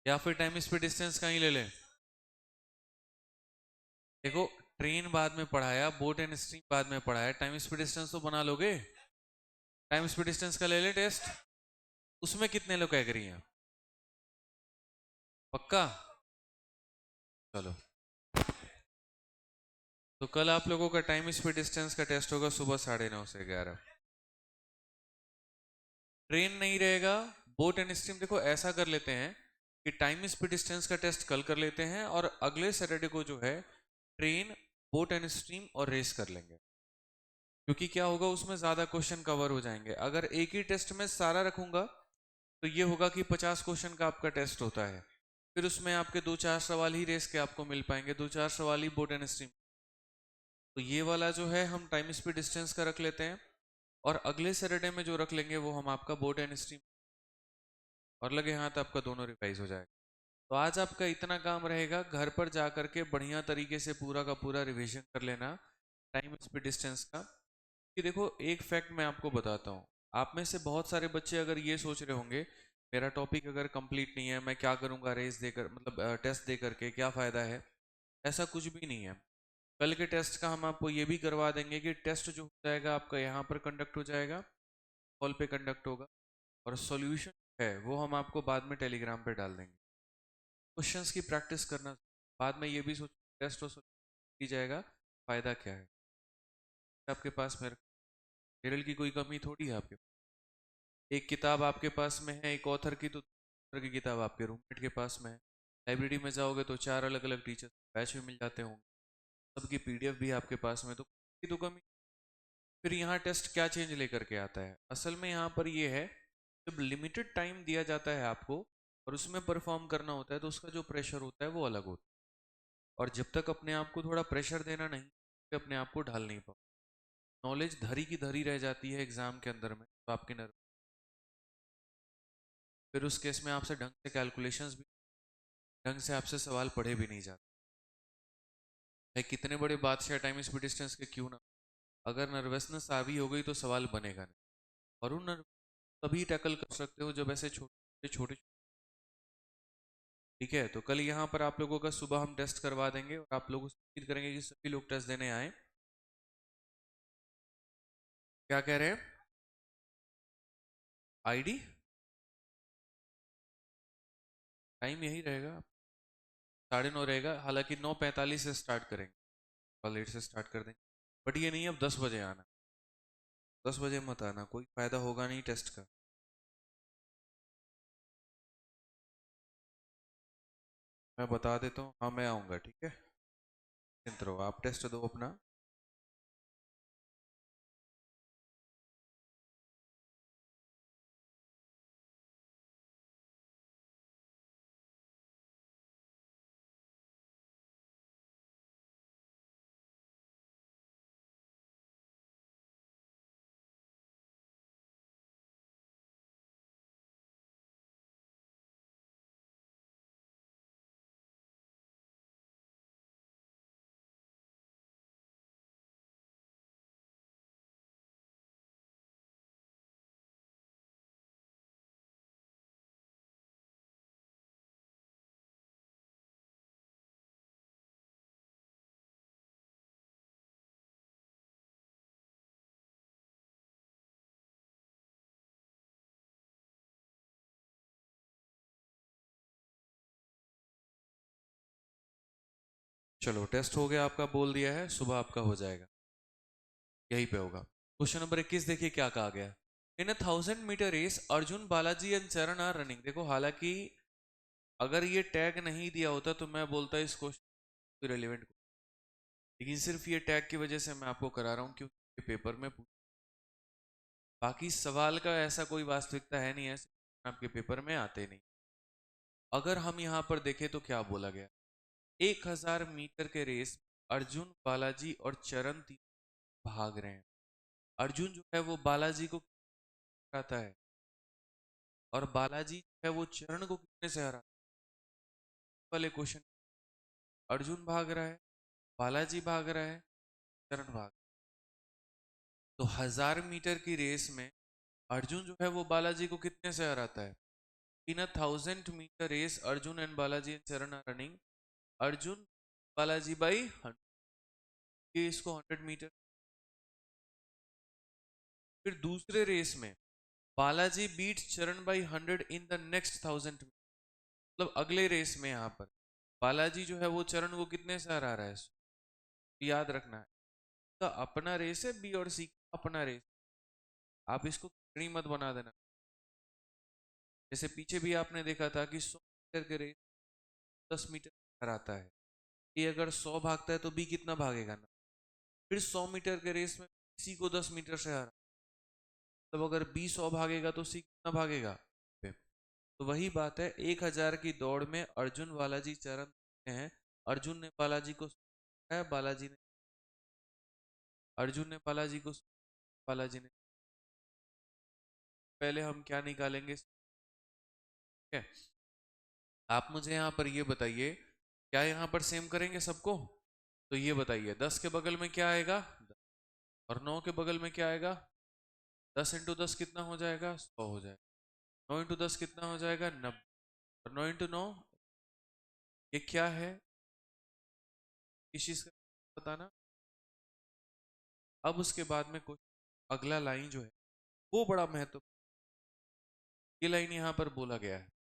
या फिर टाइम स्पीड डिस्टेंस कहीं ले लें? देखो, ट्रेन बाद में पढ़ाया, बोट एंड स्ट्रीम बाद में पढ़ाया, टाइम स्पीड डिस्टेंस तो बना लोगे। टाइम स्पीड डिस्टेंस का ले ले टेस्ट, उसमें कितने लोग एग्री हैं? पक्का? चलो, तो कल आप लोगों का टाइम स्पीड डिस्टेंस का टेस्ट होगा सुबह 9:30 से 11। ट्रेन नहीं रहेगा, बोट एंड स्ट्रीम। देखो ऐसा कर लेते हैं कि टाइम स्पीड डिस्टेंस का टेस्ट कल कर लेते हैं और अगले सैटरडे को जो है ट्रेन, बोट एंड स्ट्रीम और रेस कर लेंगे, क्योंकि क्या होगा उसमें ज्यादा क्वेश्चन कवर हो जाएंगे। अगर एक ही टेस्ट में सारा रखूंगा तो ये होगा कि 50 क्वेश्चन का आपका टेस्ट होता है, फिर उसमें आपके 2-4 सवाल ही रेस के आपको मिल पाएंगे, 2-4 सवाल ही बोट एंड स्ट्रीम। तो ये वाला जो है हम टाइम स्पीड डिस्टेंस का रख लेते हैं और अगले सैटरडे में जो रख लेंगे वो हम आपका बोट एंड स्ट्रीम, और लगे हाथ आपका दोनों रिवाइज हो जाएगा। तो आज आपका इतना काम रहेगा, घर पर जा करके बढ़िया तरीके से पूरा का पूरा रिवीजन कर लेना टाइम स्पीड डिस्टेंस का। कि देखो एक फैक्ट मैं आपको बताता हूँ, आप में से बहुत सारे बच्चे अगर ये सोच रहे होंगे मेरा टॉपिक अगर कंप्लीट नहीं है मैं क्या करूँगा रेस देकर, मतलब टेस्ट दे करके क्या फ़ायदा है। ऐसा कुछ भी नहीं है। कल के टेस्ट का हम आपको ये भी करवा देंगे कि टेस्ट जो हो जाएगा आपका यहाँ पर कंडक्ट हो जाएगा, कॉल पे कंडक्ट होगा, और सॉल्यूशन है वो हम आपको बाद में टेलीग्राम पे डाल देंगे। क्वेश्चंस की प्रैक्टिस करना, बाद में ये भी सोच टेस्ट और सॉल्यूशन की जाएगा, फ़ायदा क्या है आपके पास। मेरल की कोई कमी थोड़ी है आपके पास। एक किताब आपके पास में है एक ऑथर की, तो ऑथर की किताब आपके रूममेट के पास में है। लाइब्रेरी में जाओगे तो 4 अलग अलग टीचर बैच भी मिल जाते होंगे, सबकी पीडीएफ भी आपके पास में, तो की तो कमी। फिर यहाँ टेस्ट क्या चेंज लेकर के आता है असल में, यहाँ पर ये है जब लिमिटेड टाइम दिया जाता है आपको और उसमें परफॉर्म करना होता है तो उसका जो प्रेशर होता है वो अलग होता है, और जब तक अपने आप को थोड़ा प्रेशर देना नहीं, तो अपने आप को ढाल नहीं पाओ। नॉलेज धरी की धरी रह जाती है एग्जाम के अंदर में, तो आपके नर्व, फिर उस केस में आपसे ढंग से कैलकुलेशंस भी, ढंग से आपसे सवाल पढ़े भी नहीं जाते। भाई कितने बड़े बादशाह टाइम स्पीड डिस्टेंस के क्यों ना, अगर नर्वसनेस हावी हो गई तो सवाल बनेगा नहीं, और उन तभी टैकल कर सकते हो जब ऐसे छोटे छोटे। ठीक है, तो कल यहाँ पर आप लोगों का सुबह हम टेस्ट करवा देंगे और आप लोगों से उम्मीद करेंगे कि सभी लोग टेस्ट देने आए। क्या कह रहे हैं? आईडी टाइम यही रहेगा, 9:30 रहेगा, हालांकि 9:45 से स्टार्ट करेंगे, कल लेट से स्टार्ट कर देंगे, बट ये नहीं अब 10 बजे आना, 10 बजे मत आना, कोई फायदा होगा नहीं टेस्ट का। मैं बता देता हूँ, हाँ मैं आऊँगा, ठीक है, चिंत रहो, आप टेस्ट दो अपना। चलो टेस्ट हो गया आपका, बोल दिया है, सुबह आपका हो जाएगा, यहीं पे होगा। क्वेश्चन नंबर 21 देखिए क्या कहा गया। In 1000 metre race Arjun Balaji and Charan are running. देखो हालांकि अगर ये टैग नहीं दिया होता तो मैं बोलता इस क्वेश्चन रिलेवेंट, लेकिन सिर्फ ये टैग की वजह से मैं आपको करा रहा हूँ क्योंकि पेपर में बाकी सवाल का ऐसा कोई वास्तविकता है नहीं है, आपके पेपर में आते नहीं। अगर हम यहाँ पर देखें तो क्या बोला गया, 1000 मीटर के रेस अर्जुन बालाजी और चरण भाग रहे हैं। अर्जुन जो है वो बालाजी को हराता है और बालाजी जो है वो चरण को कितने से हराता है। वाले क्वेश्चन, अर्जुन भाग रहा है, बालाजी भाग रहा है, चरण भाग, तो 1000 मीटर की रेस में अर्जुन जो है वो बालाजी को कितने से हराता है, In a 1000 meter race, Arjun and Balaji and Charan are running. Arjun Balaji by 100. ये इसको 100 मीटर। फिर दूसरे रेस में Balaji beat Charan by 100 in the next 1000 metre. मतलब अगले रेस में यहाँ पर बालाजी जो है वो चरण को कितने से हरा रहा है, याद रखना है। तो अपना रेस है बी और सी का अपना रेस, आप इसको खड़ी मत बना देना। जैसे पीछे भी आपने देखा था कि 100 मीटर के रेस 10 मीटर हराता है, ये अगर 100 भागता है तो बी कितना भागेगा ना। फिर 100 मीटर के रेस में सी को 10 मीटर से हरा, तब अगर बी 100 भागेगा तो सी कितना भागेगा। तो वही बात है, 1000 की दौड़ में अर्जुन बालाजी चरण हैं। अर्जुन ने बालाजी को है, बालाजी ने अर्जुन ने बालाजी को, बालाजी ने। पहले हम क्या निकालेंगे, ठीक है। आप मुझे यहाँ पर ये बताइए, क्या यहाँ पर सेम करेंगे सबको। तो ये बताइए 10 के बगल में क्या आएगा, और 9 के बगल में क्या आएगा। 10 इंटू 10 कितना हो जाएगा, 100 हो जाएगा। 9 इंटू 10 कितना हो जाएगा, 90। और 9 इंटू 9 ये क्या है, किस चीज का बताना। अब उसके बाद में कुछ अगला लाइन जो है वो बड़ा महत्वपूर्ण, ये लाइन यहाँ पर बोला गया है।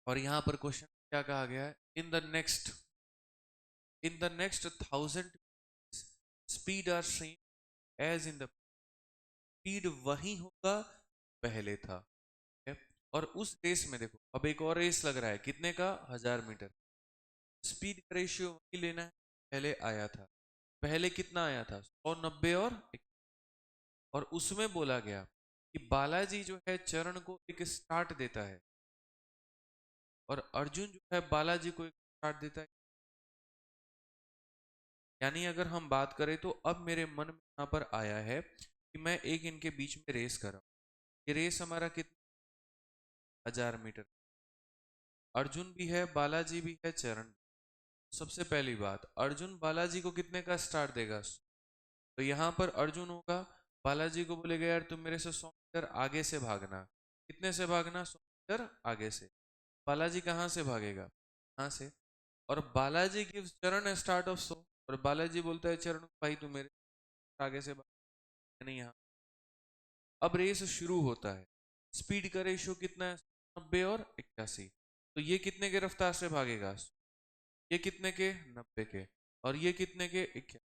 और यहाँ पर क्वेश्चन क्या कहा गया है, in the next 1000 speed are same as in the, speed वही होगा पहले था। और उस रेस में देखो अब एक और रेस लग रहा है, कितने का, 1000 मीटर। स्पीड का रेशियो वही लेना है पहले आया था। पहले कितना आया था, 100, 90 और उसमें बोला गया कि बालाजी जो है चरण को एक स्टार्ट देता है, और अर्जुन जो है बालाजी को एक स्टार्ट देता है। यानी अगर हम बात करें तो अब मेरे मन में यहाँ पर आया है कि मैं एक इनके बीच में रेस कर रहा हूँ। ये रेस हमारा कितना, 1000 मीटर। अर्जुन भी है, बालाजी भी है, चरण। सबसे पहली बात, अर्जुन बालाजी को कितने का स्टार्ट देगा, तो यहाँ पर अर्जुन होगा, बालाजी को बोलेगा यार तुम मेरे से 100 मीटर आगे से भागना। कितने से भागना, 100 मीटर आगे से। बालाजी कहाँ से भागेगा, यहाँ से। और बालाजी गिव्स चरण स्टार्ट ऑफ 100, और बालाजी बोलता है चरण भाई तू मेरे आगे से भाग, नहीं यहाँ। अब रेस शुरू होता है, स्पीड का रेशियो कितना है, 90 और 81। तो ये कितने के रफ्तार से भागेगा, ये कितने के, 90 के, और ये कितने के, 81।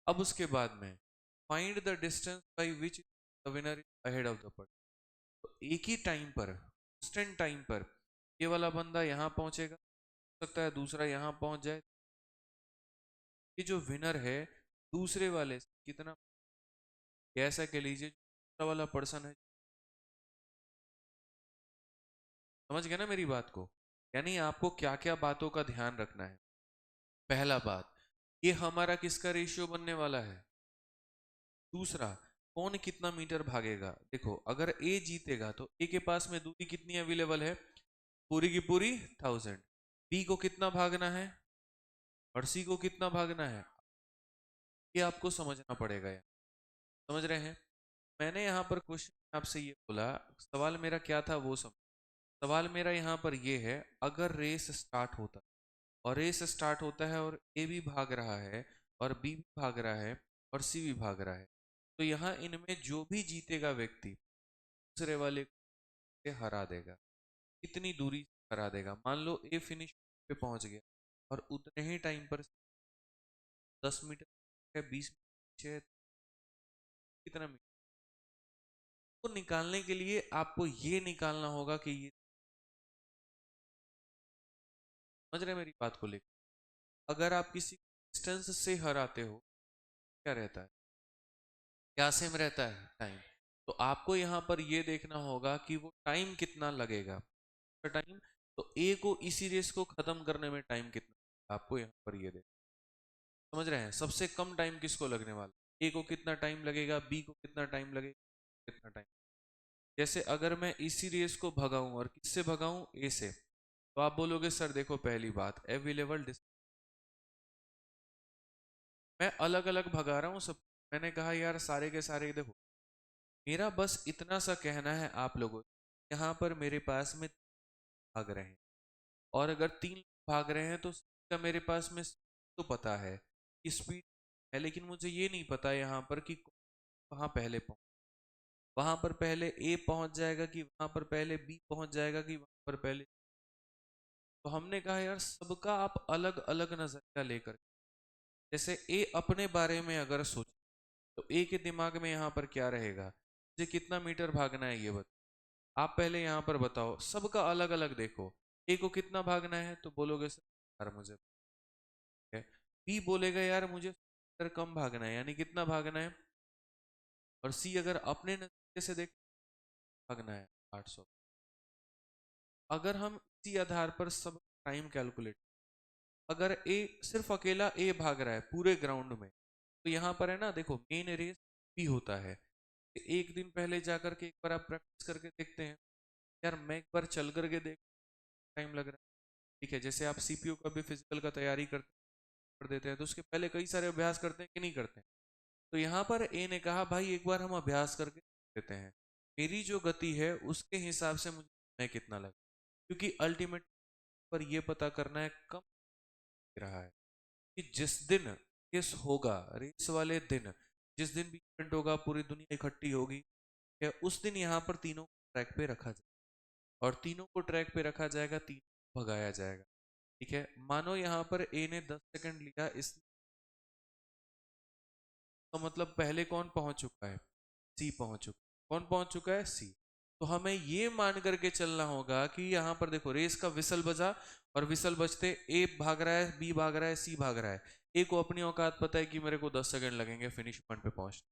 अब उसके बाद में find the distance by which the winner is ahead of the person. तो एक ही टाइम पर, इंस्टेंट टाइम पर ये वाला बंदा यहाँ पहुंचेगा, हो सकता है दूसरा यहाँ पहुंच जाए। ये जो विनर है दूसरे वाले से कितना, ऐसा कह लीजिए दूसरा वाला पर्सन है, समझ गया ना मेरी बात को। यानी आपको क्या क्या बातों का ध्यान रखना है। पहला बात, ये हमारा किसका रेशियो बनने वाला है, दूसरा कौन कितना मीटर भागेगा। देखो अगर ए जीतेगा तो ए के पास में दूरी कितनी अवेलेबल है, पूरी की पूरी 1000। बी को कितना भागना है और सी को कितना भागना है, ये आपको समझना पड़ेगा यार। समझ रहे हैं। मैंने यहाँ पर क्वेश्चन आपसे ये बोला, सवाल मेरा क्या था वो समझ। सवाल मेरा यहाँ पर ये है, अगर रेस स्टार्ट होता और रेस स्टार्ट होता है और ए भी भाग रहा है और बी भी भाग रहा है और सी भी भाग रहा है, तो यहाँ इनमें जो भी जीतेगा व्यक्ति दूसरे वाले को हरा देगा। कितनी दूरी हरा देगा, मान लो ए फिनिश पे पहुंच गया और उतने ही टाइम पर 10 मीटर है, 20 मीटर है, कितना मीटर को निकालने के लिए आपको ये निकालना होगा कि ये, समझ रहे मेरी बात को लेकर। अगर आप किसी डिस्टेंस से हराते हो क्या रहता है, क्या सेम रहता है, टाइम। तो आपको यहाँ पर ये देखना होगा कि वो टाइम कितना लगेगा, टाइम। तो ए को इसी रेस को खत्म करने में टाइम कितना, आपको यहाँ पर ये देख, समझ रहे हैं। सबसे कम टाइम किसको लगने वाला, ए को कितना टाइम लगेगा, बी को कितना टाइम लगेगा, कितना टाइम। जैसे अगर मैं इसी रेस को भगाऊं और किससे भगाऊं, ए से, तो आप बोलोगे सर देखो पहली बात अवेलेबल, मैं अलग अलग भगा रहा हूँ सब। मैंने कहा यार सारे के सारे देखो, मेरा बस इतना सा कहना है आप लोगों, यहाँ पर मेरे पास में भाग रहे हैं, और अगर 3 भाग रहे हैं तो का मेरे पास में तो पता है कि स्पीड है, लेकिन मुझे ये नहीं पता यहाँ पर कि वहाँ पहले पहुँच, वहाँ पर पहले ए पहुँच जाएगा कि वहाँ पर पहले बी पहुँच जाएगा कि वहाँ पर पहले। तो हमने कहा यार सबका आप अलग अलग नजरिया लेकर, जैसे ए अपने बारे में अगर सोच तो ए के दिमाग में यहाँ पर क्या रहेगा, मुझे कितना मीटर भागना है ये बताओ। आप पहले यहाँ पर बताओ, सबका अलग अलग देखो। ए को कितना भागना है तो बोलोगे सर यार मुझे, बी बोलेगा यार मुझे मीटर कम भागना है, यानी कितना भागना है। और सी अगर अपने नजरिए से देख, भागना है 800। अगर हम इसी आधार पर सब टाइम कैलकुलेट, अगर ए सिर्फ अकेला ए भाग रहा है पूरे ग्राउंड में, तो यहाँ पर है ना देखो मेन रेस भी होता है। एक दिन पहले जाकर के एक बार आप प्रैक्टिस करके देखते हैं, यार मैं एक बार चल करके देख, टाइम लग रहा है, ठीक है। जैसे आप सीपीयू का भी फिजिकल का तैयारी करते कर देते हैं तो उसके पहले कई सारे अभ्यास करते हैं कि नहीं करते हैं। तो यहाँ पर ए ने कहा भाई एक बार हम अभ्यास करके देते हैं, मेरी जो गति है उसके हिसाब से मुझे समय कितना लगा, क्योंकि अल्टीमेट पर ये पता करना है कम रहा है कि जिस दिन रेस होगा, रेस वाले दिन जिस दिन भी इवेंट होगा पूरी दुनिया इकट्ठी होगी, क्या उस दिन यहाँ पर तीनों को ट्रैक पे रखा जाए, और तीनों को ट्रैक पे रखा जाएगा, तीनों को भगाया जाएगा, ठीक है। मानो यहाँ पर ए ने 10 सेकंड लिया, इस तो मतलब पहले कौन पहुंच चुका है, सी पहुंच चुका है। कौन पहुंच चुका है, सी। तो हमें ये मान करके चलना होगा कि यहाँ पर देखो रेस का विसल बजा, और विसल बजते ए भाग रहा है, बी भाग रहा है, सी भाग रहा है। ए को अपनी औकात पता है कि मेरे को 10 सेकंड लगेंगे फिनिश पॉइंट पे पहुंच,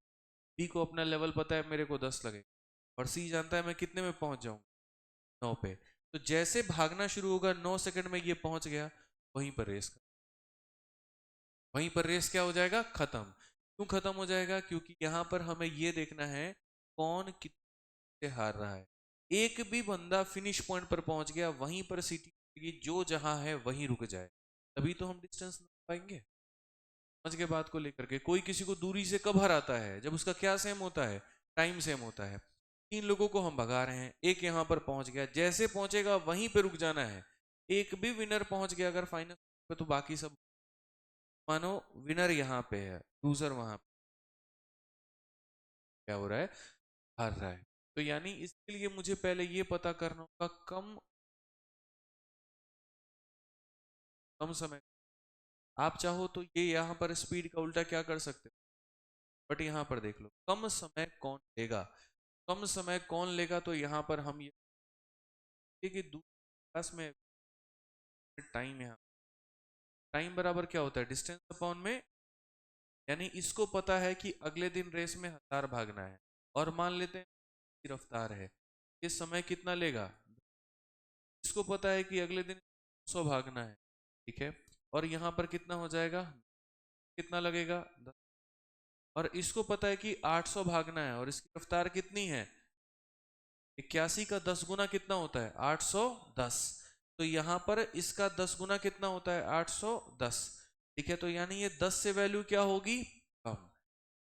बी को अपना लेवल पता है मेरे को 10 लगेगा, और सी जानता है मैं कितने में पहुंच जाऊंगा, 9 पे। तो जैसे भागना शुरू होगा 9 सेकंड में ये पहुंच गया, वहीं पर रेस, वहीं पर रेस क्या हो जाएगा, खत्म। क्यों खत्म हो जाएगा, क्योंकि यहां पर हमें यह देखना है कौन कितने हार रहा है। एक भी बंदा फिनिश पॉइंट पर पहुंच गया, वहीं पर सीटी जो जहां है वहीं रुक जाए, तभी तो हम डिस्टेंस पाएंगे। समझ के बात को लेकर के, कोई किसी को दूरी से कब हराता है, जब उसका क्या सेम होता है, टाइम सेम होता है। 3 लोगों को हम भगा रहे हैं, एक यहां पर पहुंच गया, जैसे पहुंचेगा वहीं पे रुक जाना है। एक भी विनर पहुंच गया अगर फाइनल पे, तो बाकी सब, मानो विनर यहाँ पे है, लूजर वहां पे क्या हो रहा है, हार रहा है। तो यानी इसके लिए मुझे पहले ये पता करना होगा कम कम समय। आप चाहो तो ये यहाँ पर स्पीड का उल्टा क्या कर सकते हो, बट यहाँ पर देख लो कम समय कौन लेगा, कम समय कौन लेगा। तो यहाँ पर हम ये कि दूसरे में टाइम, यहाँ टाइम बराबर क्या होता है, डिस्टेंस अपॉन में, यानी इसको पता है कि अगले दिन रेस में 1000 भागना है, और मान लेते हैं की रफ्तार है, ये समय कितना लेगा, इसको पता है कि अगले दिन 100 भागना है, ठीक है। और यहाँ पर कितना हो जाएगा, कितना लगेगा, 10। और इसको पता है कि 800 भागना है, और इसकी रफ्तार कितनी है, 81 का 10 गुना कितना होता है, 810। तो यहाँ पर इसका 10 गुना कितना होता है, 810, ठीक है। तो यानी ये 10 से वैल्यू क्या होगी, कम।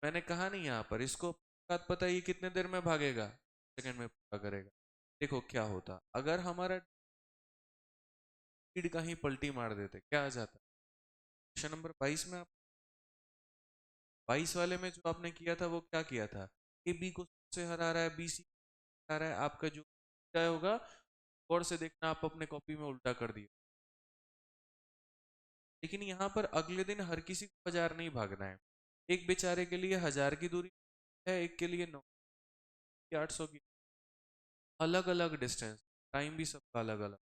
मैंने कहा नहीं यहाँ पर इसको बात पता है ये कितने देर में भागेगा, सेकंड में पूरा करेगा। देखो क्या होता अगर हमारा स्पीड का ही पलटी मार देते, क्या आ जाता। क्वेश्चन नंबर 22 में, आप 22 वाले में जो आपने किया था वो क्या किया था, ए बी को से हरा रहा है, बी सी हरा रहा है, आपका जो क्या होगा, गौर से देखना, आप अपने कॉपी में उल्टा कर दिया। लेकिन यहाँ पर अगले दिन हर किसी को 1000 नहीं भागना है, एक बेचारे के लिए 1000 की दूरी है, एक के लिए 9 800 की, अलग अलग डिस्टेंस, टाइम भी सबका अलग अलग।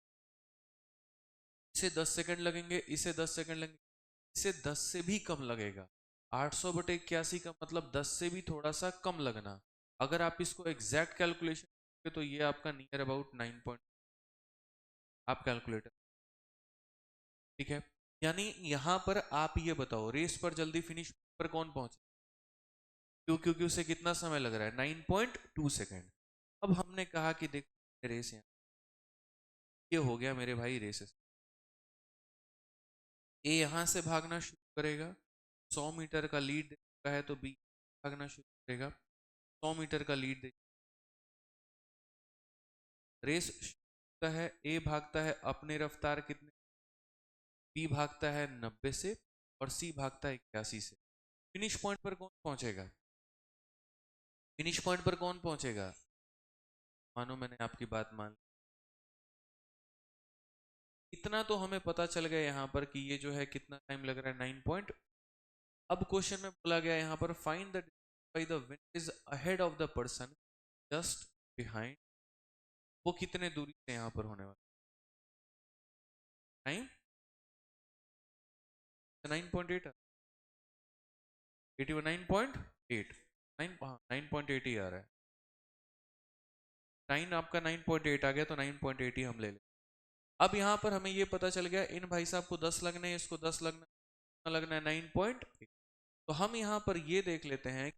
इसे 10 सेकंड लगेंगे, इसे 10 सेकंड लगेंगे, इसे 10 से भी कम लगेगा। 800 बटे 81 का मतलब 10 से भी थोड़ा सा कम लगना। अगर आप इसको एग्जैक्ट कैलकुलेशन करेंगे तो ये आपका नियर अबाउट 9 पॉइंट, आप कैलकुलेटर, ठीक है। यानी यहां पर आप ये बताओ रेस पर जल्दी फिनिश पर कौन पहुंचे, क्यों, क्योंकि उसे कितना समय लग रहा है, 9.2 सेकेंड। अब हमने कहा कि देख रेस ये हो गया मेरे भाई रेसेस, ए यहां से भागना शुरू करेगा, 100 मीटर का लीड का है तो बी भागना शुरू करेगा, 100 मीटर का लीड रेस का है, ए भागता है अपने रफ्तार कितने, बी भागता है 90 से और सी भागता है 81 से। फिनिश पॉइंट पर कौन पहुंचेगा? फिनिश पॉइंट पर कौन पहुंचेगा? मानो मैंने आपकी बात मान ली। इतना तो हमें पता चल गया यहाँ पर कि ये जो है कितना टाइम लग रहा है, 9 पॉइंट। अब क्वेश्चन में बोला गया यहाँ पर find the by the wind is ahead of the person just behind, वो कितने दूरी से यहाँ पर होने वाला? 9, 9.8, 9.8, 9.8 ही आ रहा है। 9 आपका 9.8 आ गया तो 9.8 ही हम ले लें। अब यहाँ पर हमें ये पता चल गया इन भाई साहब को 10 लगने, इसको 10 लगना है 9.8। तो हम यहाँ पर ये देख लेते हैं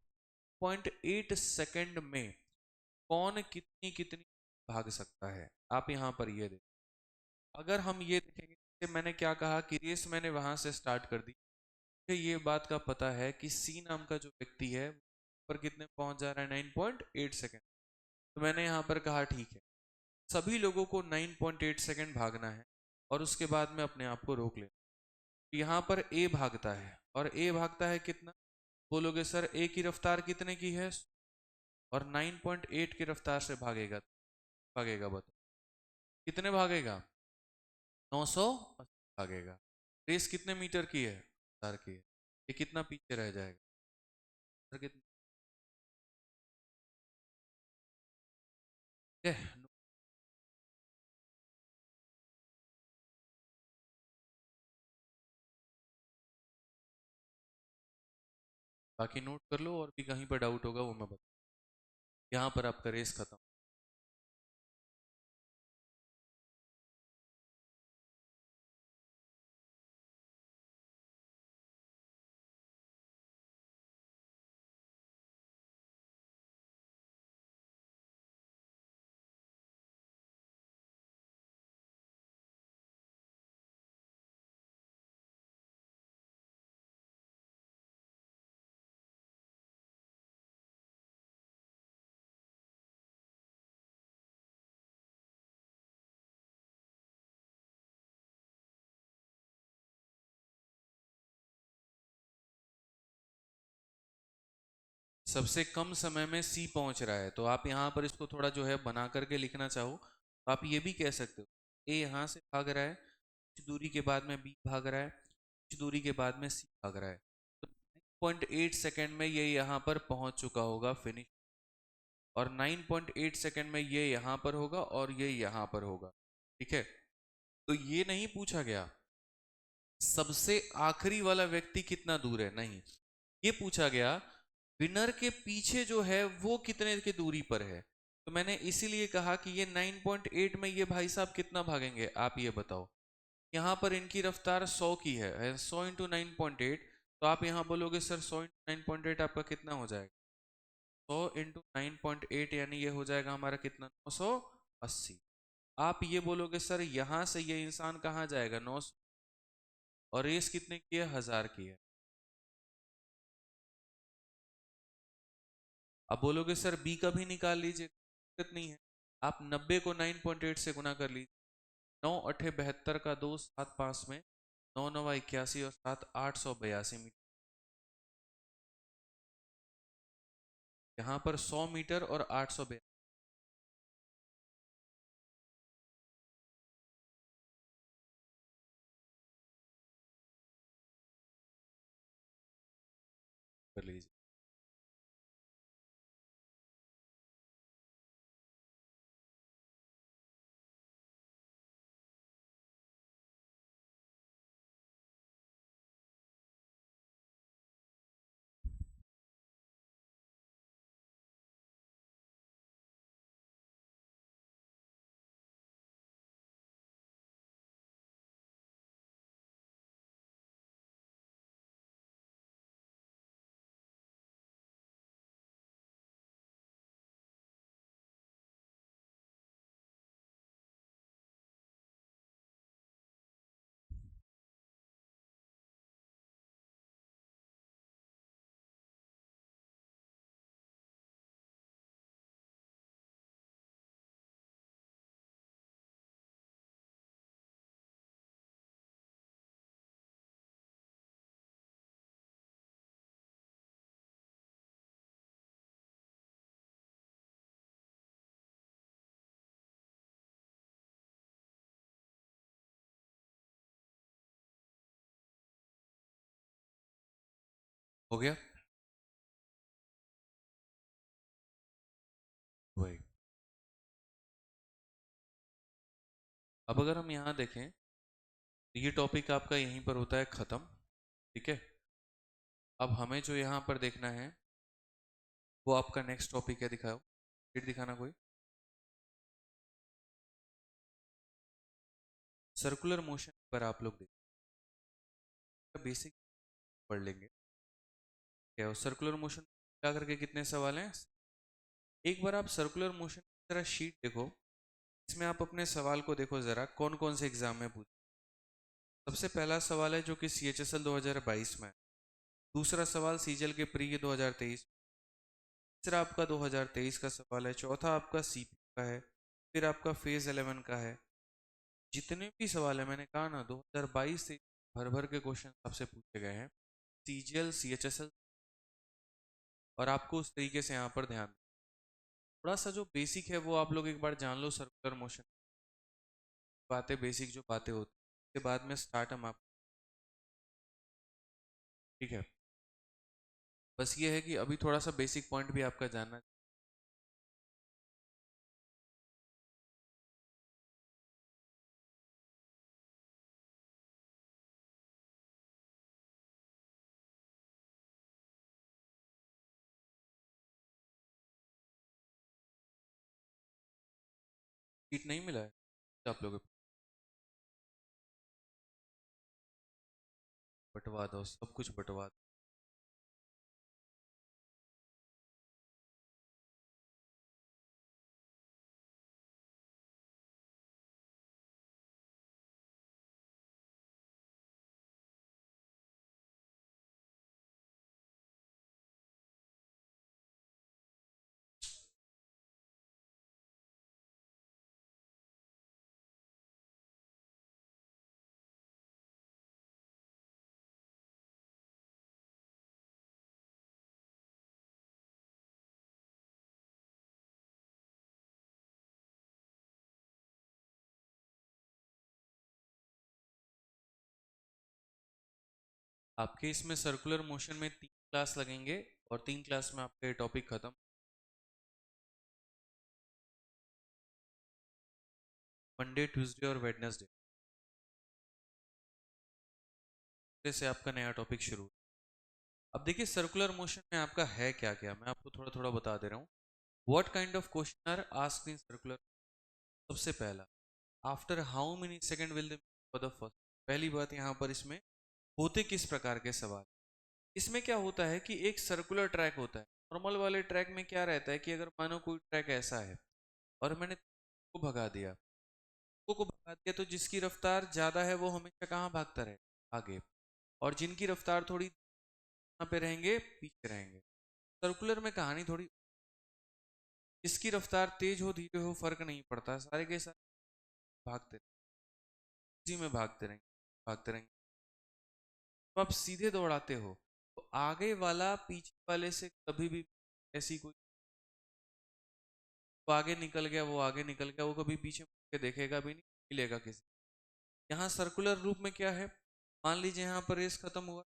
0.8 सेकंड में कौन कितनी कितनी भाग सकता है। आप यहाँ पर ये देख, अगर हम ये देखेंगे, मैंने क्या कहा कि रेस मैंने वहां से स्टार्ट कर दी, मुझे ये बात का पता है कि सी नाम का जो व्यक्ति है पर कितने पहुंच जा रहा है, 9.8 सेकंड। तो मैंने यहाँ पर कहा ठीक है, सभी लोगों को 9.8 सेकंड भागना है और उसके बाद में अपने आप को रोक लेना। यहाँ पर ए भागता है और ए भागता है कितना? बोलोगे सर ए की रफ्तार कितने की है, और 9.8 की रफ्तार से भागेगा, भागेगा बताओ कितने भागेगा? 900 भागेगा। रेस कितने मीटर की है? 1000 की है। ये कितना पीछे रह जाएगा? सर कितना? बाकी नोट कर लो और भी कहीं पर डाउट होगा वो मैं बता, यहाँ पर आपका रेस खत्म। सबसे कम समय में सी पहुंच रहा है, तो आप यहाँ पर इसको थोड़ा जो है बना करके लिखना चाहो तो आप ये भी कह सकते हो ए यहाँ से भाग रहा है, कुछ दूरी के बाद में बी भाग रहा है, कुछ दूरी के बाद में सी भाग रहा है, तो 9.8 सेकंड में ये यहाँ पर पहुंच चुका होगा फिनिश, और 9.8 सेकंड में ये यहाँ पर होगा और ये यहाँ पर होगा। ठीक है, तो ये नहीं पूछा गया सबसे आखिरी वाला व्यक्ति कितना दूर है, नहीं, ये पूछा गया विनर के पीछे जो है वो कितने की दूरी पर है। तो मैंने इसीलिए कहा कि ये 9.8 में ये भाई साहब कितना भागेंगे, आप ये बताओ। यहाँ पर इनकी रफ्तार 100 की है, 100 इंटू 9.8, तो आप यहाँ बोलोगे सर 100 इंटू 9.8 आपका कितना हो जाएगा? 100 इंटू 9.8 यानी ये हो जाएगा हमारा कितना, 980। आप ये बोलोगे सर यहाँ से ये इंसान कहाँ जाएगा, 900, और रेस कितने की है, 1000 की है। अब बोलोगे सर बी का भी निकाल लीजिए, दिक्कत नहीं है, आप 90 को 9.8 से गुना कर लीजिए, 9 अठे 72 का 2, 7 5 में 9 9 81 और 7 882 मीटर। यहाँ पर 100 मीटर और 882 कर लीजिए। हो गया वही। अब अगर हम यहाँ देखें तो ये टॉपिक आपका यहीं पर होता है खत्म। ठीक है, अब हमें जो यहाँ पर देखना है वो आपका नेक्स्ट टॉपिक है। दिखाओ, फिर दिखाना कोई। सर्कुलर मोशन पर आप लोग देखिए, बेसिक पढ़ लेंगे क्या सर्कुलर मोशन क्या करके कितने सवाल हैं। एक बार आप सर्कुलर मोशन की तरह शीट देखो, इसमें आप अपने सवाल को देखो जरा कौन कौन से एग्जाम में पूछे। सबसे पहला सवाल है जो कि CHSL 2022 में है। दूसरा सवाल सीजल के प्री 2023। तीसरा आपका 2023 का सवाल है। चौथा आपका CP का है। फिर आपका फेज 11 का है। जितने भी सवाल है मैंने कहा ना 2022 से भर भर के क्वेश्चन आपसे पूछे गए हैं CGL CHSL, और आपको उस तरीके से यहाँ पर ध्यान थोड़ा सा जो बेसिक है वो आप लोग एक बार जान लो। सर्कुलर मोशन बातें, बेसिक जो बातें होती हैं उसके बाद में स्टार्ट हम आप। ठीक है, बस ये है कि अभी थोड़ा सा बेसिक पॉइंट भी आपका जानना। सीट नहीं मिला है आप लोगों को, बंटवा दो सब कुछ बंटवा दो। आपके इसमें सर्कुलर मोशन में 3 क्लास लगेंगे और 3 क्लास में आपका ये टॉपिक खत्म। मंडे, ट्यूसडे और वेडनेसडे से आपका नया टॉपिक शुरू। अब देखिए सर्कुलर मोशन में आपका है क्या क्या, मैं आपको थोड़ा थोड़ा बता दे रहा हूँ। What kind of question are asked in circular. सबसे पहला, after how many second will for the first. पहली बात यहाँ पर इसमें होते किस प्रकार के सवाल। इसमें क्या होता है कि एक सर्कुलर ट्रैक होता है। नॉर्मल वाले ट्रैक में क्या रहता है कि अगर मानो कोई ट्रैक ऐसा है और मैंने को भगा दिया, को भगा दिया तो जिसकी रफ्तार ज्यादा है वो हमेशा कहाँ भागता रहे, आगे। और जिनकी रफ्तार थोड़ी यहाँ पे रहेंगे, पीछे रहेंगे। सर्कुलर में कहानी थोड़ी, जिसकी रफ्तार तेज हो धीरे हो फर्क नहीं पड़ता, सारे के सारे भागते इसी में भागते रहेंगे। तो आप सीधे दौड़ाते हो तो आगे वाला पीछे वाले से कभी भी ऐसी कोई, वो आगे निकल गया, वो आगे निकल गया, वो कभी पीछे मुड़ के देखेगा भी नहीं, मिलेगा किसी। यहाँ सर्कुलर रूप में क्या है, मान लीजिए यहाँ पर रेस खत्म हुआ,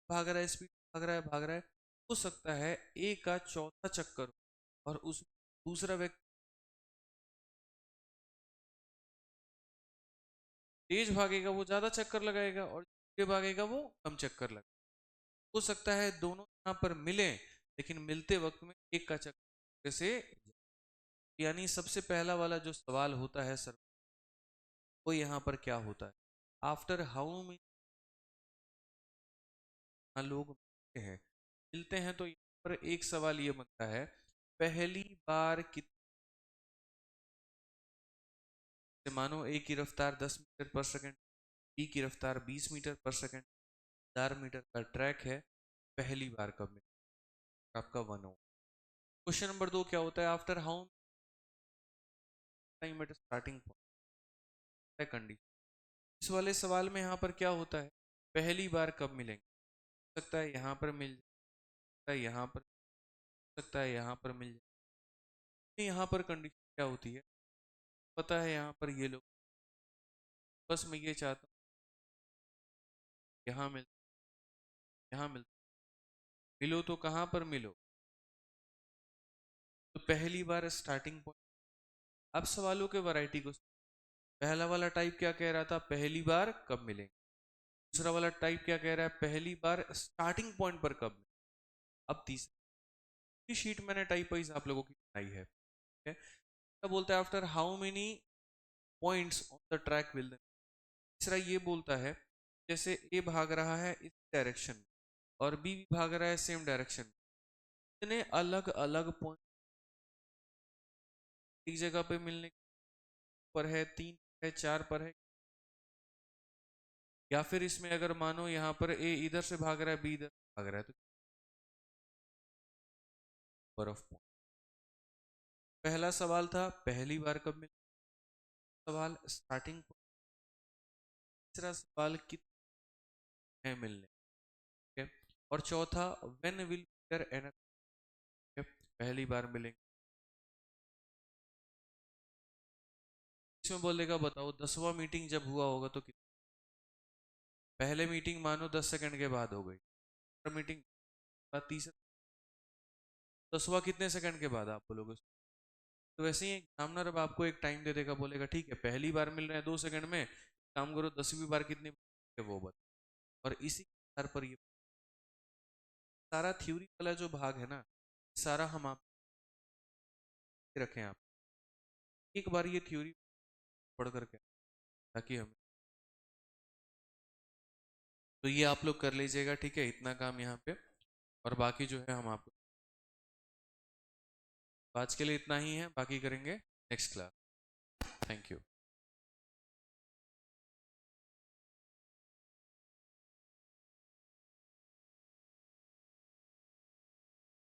भाग रहा है, स्पीड भाग रहा है, हो सकता है ए का चौथा चक्कर और उस दूसरा व्यक्ति तेज भागेगा, वो ज्यादा चक्कर लगाएगा, और धीरे भागेगा वो कम चक्कर लगाएगा। हो सकता है दोनों यहाँ पर मिले लेकिन मिलते वक्त में एक का चक्कर से। यानी सबसे पहला वाला जो सवाल होता है सर, वो यहाँ पर क्या होता है, आफ्टर हाउ मेनी लोग मिलते हैं तो यहाँ पर एक सवाल ये बनता है, पहली बार कितने। मानो ए की रफ्तार 10 मीटर पर सेकंड, बी की रफ्तार 20 मीटर पर सेकंड, 4 मीटर का ट्रैक है, पहली बार कब मिला, आपका 1 हो। क्वेश्चन नंबर 2 क्या होता है, after how time at starting point condition. इस वाले सवाल में यहाँ पर क्या होता है, पहली बार कब मिलेंगे, हो सकता है यहाँ पर मिल सकता है, यहाँ पर हो सकता है, यहाँ पर मिल जाए। यहाँ पर कंडीशन क्या होती है पता है, यहाँ पर ये लोग, बस मैं ये चाहता हूँ यहाँ मिल, यहाँ मिलता मिलो तो कहाँ पर मिलो? तो पहली बार स्टार्टिंग पॉइंट। अब सवालों के वैरायटी को, पहला वाला टाइप क्या कह रहा था, पहली बार कब मिलेंगे। दूसरा वाला टाइप क्या कह रहा है, पहली बार स्टार्टिंग पॉइंट पर कब मिलेंगे। अब तीसरी शीट मैंने टाइप वाइज आप लोगों की बनाई है, ठीक है। क्या बोलता है, after how many points on the track will. तीसरा ये बोलता है जैसे ए भाग रहा है इस डायरेक्शन में और बी भी भाग रहा है सेम डायरेक्शन में, इतने अलग अलग पॉइंट एक जगह पे मिलने पर है, 3 है, 4 पर है। या फिर इसमें अगर मानो यहाँ पर ए इधर से भाग रहा है, बी इधर भाग रहा है, तो नंबर ऑफ पॉइंट। पहला सवाल था पहली बार कब मिले, सवाल स्टार्टिंग। तीसरा सवाल कितने हैं मिलने, ठीक है। और चौथा व्हेन विल देयर एन, पहली बार मिलेंगे। इसमें बोलेगा बताओ 10वां मीटिंग जब हुआ होगा तो कितना। पहले मीटिंग मानो 10 सेकंड के बाद हो गई, मीटिंग तीसरा 10वां कितने सेकंड के बाद आप बोलोगे। तो वैसे ही एग्जामिनर अब आपको एक टाइम दे देगा, बोलेगा ठीक है पहली बार मिल रहे हैं 2 सेकंड में, काम करो 10वीं बार कितनी वो बता। और इसी आधार पर ये सारा थ्योरी वाला जो भाग है ना, सारा हम आप रखें, आप एक बार ये थ्योरी पढ़ करके ताकि हम, तो ये आप लोग कर लीजिएगा, ठीक है। इतना काम यहाँ पे, और बाकी जो है हम आपको, आज के लिए इतना ही है, बाकी करेंगे नेक्स्ट क्लास। Thank you.